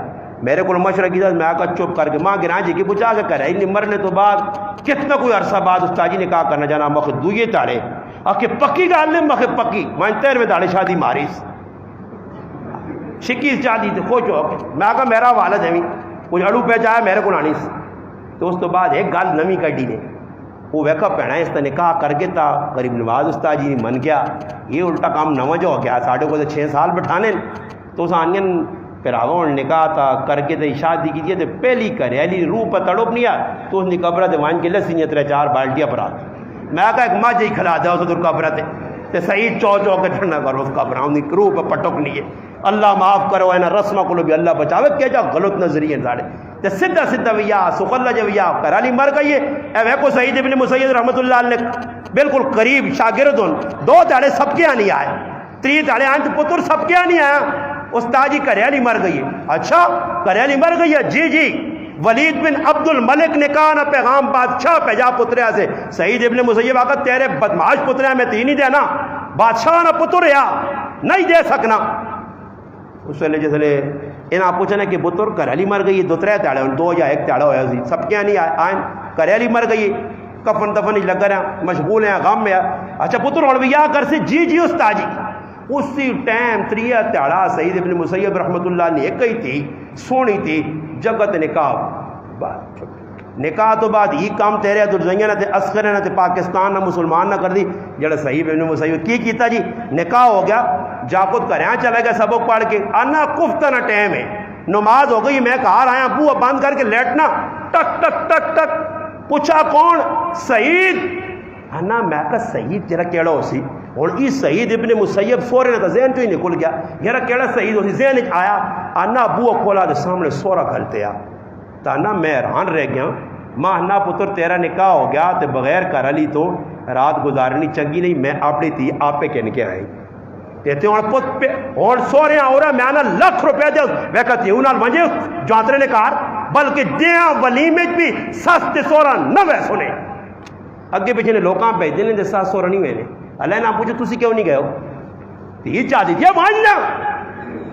میرے کو مشورہ کی میں آکا چپ کر کے ماں گرائیں جی کی پوچھا کہ کرے نہیں مرنے تو بعد کتنا کوئی عرصہ بعد استاد جی نکاح کرنا جانا مخ دوئے تاڑے آکے پکی گال نے مخ پکی میں 13ویں تاڑے شادی ماریس شکی شادی تھے خوش ہو میں آکا میرا والد ہے کچھ اڑو پہ جایا میرے کو آنیس تو اس تو بعد ایک گال نمی کٹی نے وہ ویکا پہنا ہے اس نے نکاح کر کے تا قریب نواز استاد جی نے من گیا یہ الٹا کام نو جو ہو گیا ساڑھے کو 6 سال بٹھانے تو اس آنین پھراوا نکاح تھا کر کے تے شادی کی تے پہلی کریلی روح پر تڑپ نہیں آ تو اس نے قبرہ تے وان کے لسی نے 3-4 بالٹیاں پرات میں کہا ایک ماں جی کھلا دیا اس در قبرہ تے صحیح چو کے ٹھنڈا کرو اس قبرہ ان کی روح پر پٹک نہیں ہے اللہ معاف کرو اینا رسمہ کو بھی اللہ بچاوے کیا جا غلط نظریے ساڑے تے سدھا ویا سخلا جو ویا کرالی مر گئی ہے اے ویکو سعید ابن مسیب رحمت اللہ علیہ بالکل قریب شاگرد ہوں 2 تاڑے سب کے نہیں آئے 3 تاڑے آنچ پتر سب کے نہیں آیا استاد جی کریالی مر گئی ہے اچھا کریالی مر گئی ہے جی ولید بن عبد الملک نے کہا نا پیغام بادشاہ پہ جا پتریا سے سعید ابن مسیب آقا تیرے بدماش پتریا میں تھی نہیں دینا بادشاہ نہ پتریا نہیں دے سکنا اس ویلے جس لے انہاں پوچھنا کہ پتر کریالی مر گئی 2-3 تاڑے 2 یا 1 تاڑا ہویا سی سب کیا نہیں آئیں کریالی مر گئی کفن دفن ہی لگ رہے ہیں مشغول ہیں غم میں اچھا پتر اور بھی یا کر سے جی استاد جی اسی ٹائم 3 تاڑا سعید ابن مسیب رحمت اللہ نے ایک ہی تھی سونی تھی جگت نکاح تو بعد یہ کام تیرے درزیاں نہ تے اسکر نہ تے پاکستان نہ مسلمان نہ کر دی جڑا صحیح ابن مسیب کی کیتا جی نکاح ہو گیا جاکت کریاں چلے گا سبق پڑھ کے انا کفتہ نہ ٹائم ہے نماز ہو گئی میں کہا آیا بو بند کر کے لیٹنا ٹک ٹک ٹک ٹک پوچھا کون سعید انا میں کہا سعید جرا کیڑا ہو سی اور یہ سعید ابن مسیب سورے نہ ذہن تو ہی نکل گیا یارا کیڑا سعید ہو سی ذہن آیا انا بو کھولا دے سامنے سورا کھلتے آ تا نا میں حیران رہ گیا ماں انا پتر تیرا نکاح ہو گیا تے بغیر کر علی تو رات گزارنی چنگی نہیں میں اپنی تھی آپ پہ کہنے کے آئی کہتے ہیں اور پت پہ اور سورے آورا میں آنا لکھ روپے دے میں کہتی ہوں نال مجھے جانترے نے کار بلکہ دیاں ولیمت بھی سستے سورا نہ وے سنے اگے پیچھے نے لوکاں پہ دلیں دے ساس سورا نہیں وینے اللہ نہ پوچھو تسی کیوں نہیں گئے ہو یہ چاہتی تھی ماننا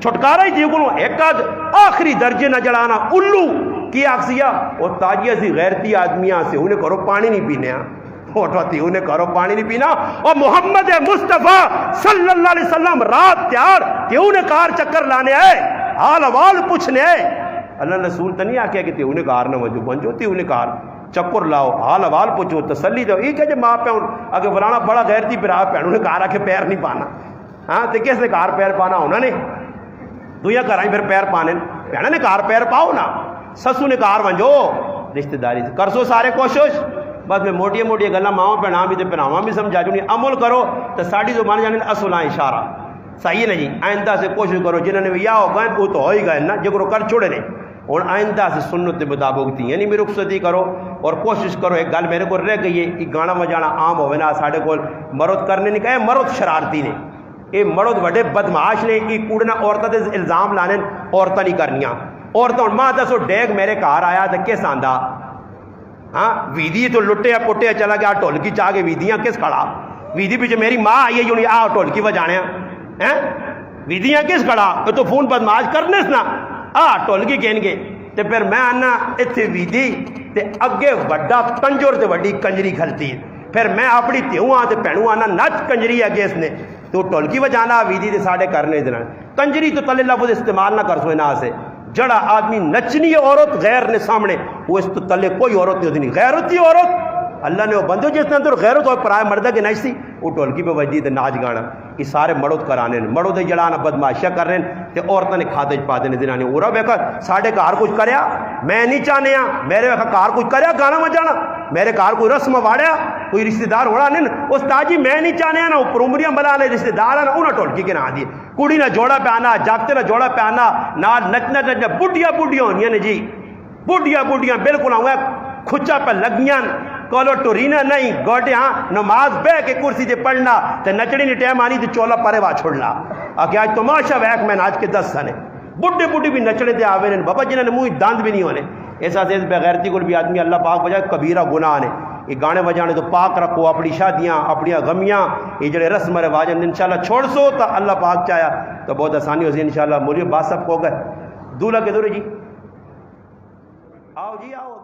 چھٹکارا ہی تھی کنو ایک آخری درجے نہ جڑانا الو کی آکسیا اور تاجیہ سی غیرتی آدمیاں سے انہیں کرو پانی نہیں پینے اٹھواتی انہیں کرو پانی نہیں پینا اور محمد مصطفیٰ صلی اللہ علیہ وسلم رات تیار کہ انہیں کار چکر لانے آئے حال حوال پوچھنے آئے اللہ رسول تو نہیں آکیا کہ تی انہیں کار نہ وجو بنجو تی انہیں کار چکر لاؤ حال حوال پوچھو تسلی دو یہ کہ ماں پہ اگر فلانا بڑا غیرتی پھر آپ پہن انہیں کار آکے پیر نہیں پانا ہاں تو کس نے کار پیر پانا ہونا نے تو یہ کرائیں پھر پیر پانے پہنا نے کار پیر پاؤ نا سسو نے کار ونجو رشتہ داری سے کرسو سارے کوشش بس میں موٹی گلا ماؤں پہ نام بھی تے پھر بھی سمجھا جو نہیں عمل کرو تو ساڑی زبان جانے اصلہ اشارہ صحیح ہے نا جی آئندہ سے کوشش کرو جنہوں نے بھی یا ہو گئے وہ تو ہو ہی گئے نا جگرو کر چھوڑے نہیں اور آئندہ سے سنت مطابق تھی یعنی بھی رخصتی کرو اور کوشش کرو ایک گل میرے کو رہ گئی ہے کہ گانا بجانا عام ہوئے نا ساڑھے کو مرد کرنے نہیں کہے مرد شرارتی نے یہ مرد وڈے بدمعاش نے یہ کوڑنا عورتوں سے الزام لانے عورتیں نہیں کرنیاں عورتوں ماں دسو ڈیگ میرے گھر آیا تو کس آندا ہاں ویدی تو لٹیا پٹیا چلا گیا ڈھولکی چاہ کے ویدیاں کس کھڑا ویدی پیچھے میری ماں آئی ہے آ ڈھولکی بجانے ویدیاں کس کھڑا تو فون بدماش کرنے سنا آ ڈھولکی کہن گے تے پھر میں آنا اتنے ویدی تے اگے وڈا کنجر تے وڈی کنجری کھلتی ہے پھر میں اپنی تیوں آ تے پہنوں آنا نچ کنجری اگے اس نے تو ڈھولکی بجانا ویدی دے ساڑھے کرنے دینا کنجری تو تلے لفظ استعمال نہ کر سوئے نا سے جڑا آدمی نچنی عورت غیر نے سامنے وہ اس تو تلے کوئی عورت نہیں ہوتی نہیں غیرتی عورت اللہ نے وہ بندو جس نے اندر غیرت اور پرائے مردہ کے نچ سی وہ ڈھولکی پہ وجدی تے ناچ گانا یہ سارے مرد کرانے مرد دے جڑانا بدماشیاں کر رہے ہیں تے عورتوں نے کھادے پا دینے دینا نہیں اورا بیکا ساڑھے کار کچھ کریا میں نہیں چاہنے میرے کار کچھ کریا گانا بجانا میرے کار کوئی رسم واڑیا کوئی رشتہ دار ہوڑا نہیں استاد جی میں نہیں چاہنے نا اوپر عمریاں بلا لے رشتہ دار نا انہاں ٹولکی کے نہ دی کڑی نہ جوڑا پہ آنا جاگتے نہ جوڑا پہ آنا نال نچنا نچنا بڈھیاں بڈھیاں ہونیاں نے جی بڈھیاں بالکل ہوئے کھچا پہ لگیاں کولو ٹورینا نہیں گوٹے ہاں نماز بے کے کرسی دے پڑھنا تے نچڑی نہیں ٹائم آنی تے چولا پرے وا چھوڑنا آکے آج تماشا ویک میں آج کے 10 سنے بڈھے بھی نچڑے تے آوے نے بابا جنہاں نے منہ داند بھی نہیں ہونے ایسا سے بغیرتی کو بھی آدمی اللہ پاک بجائے کبیرہ گناہ نے یہ گانے بجانے تو پاک رکھو اپنی شادیاں اپنی غمیاں یہ جڑے رسم رواج انشاءاللہ چھوڑ سو تو اللہ پاک چاہیا تو بہت آسانی ہو سی انشاءاللہ مولیو بات سب کو گئے دولہ کے دورے جی آؤ جی آؤ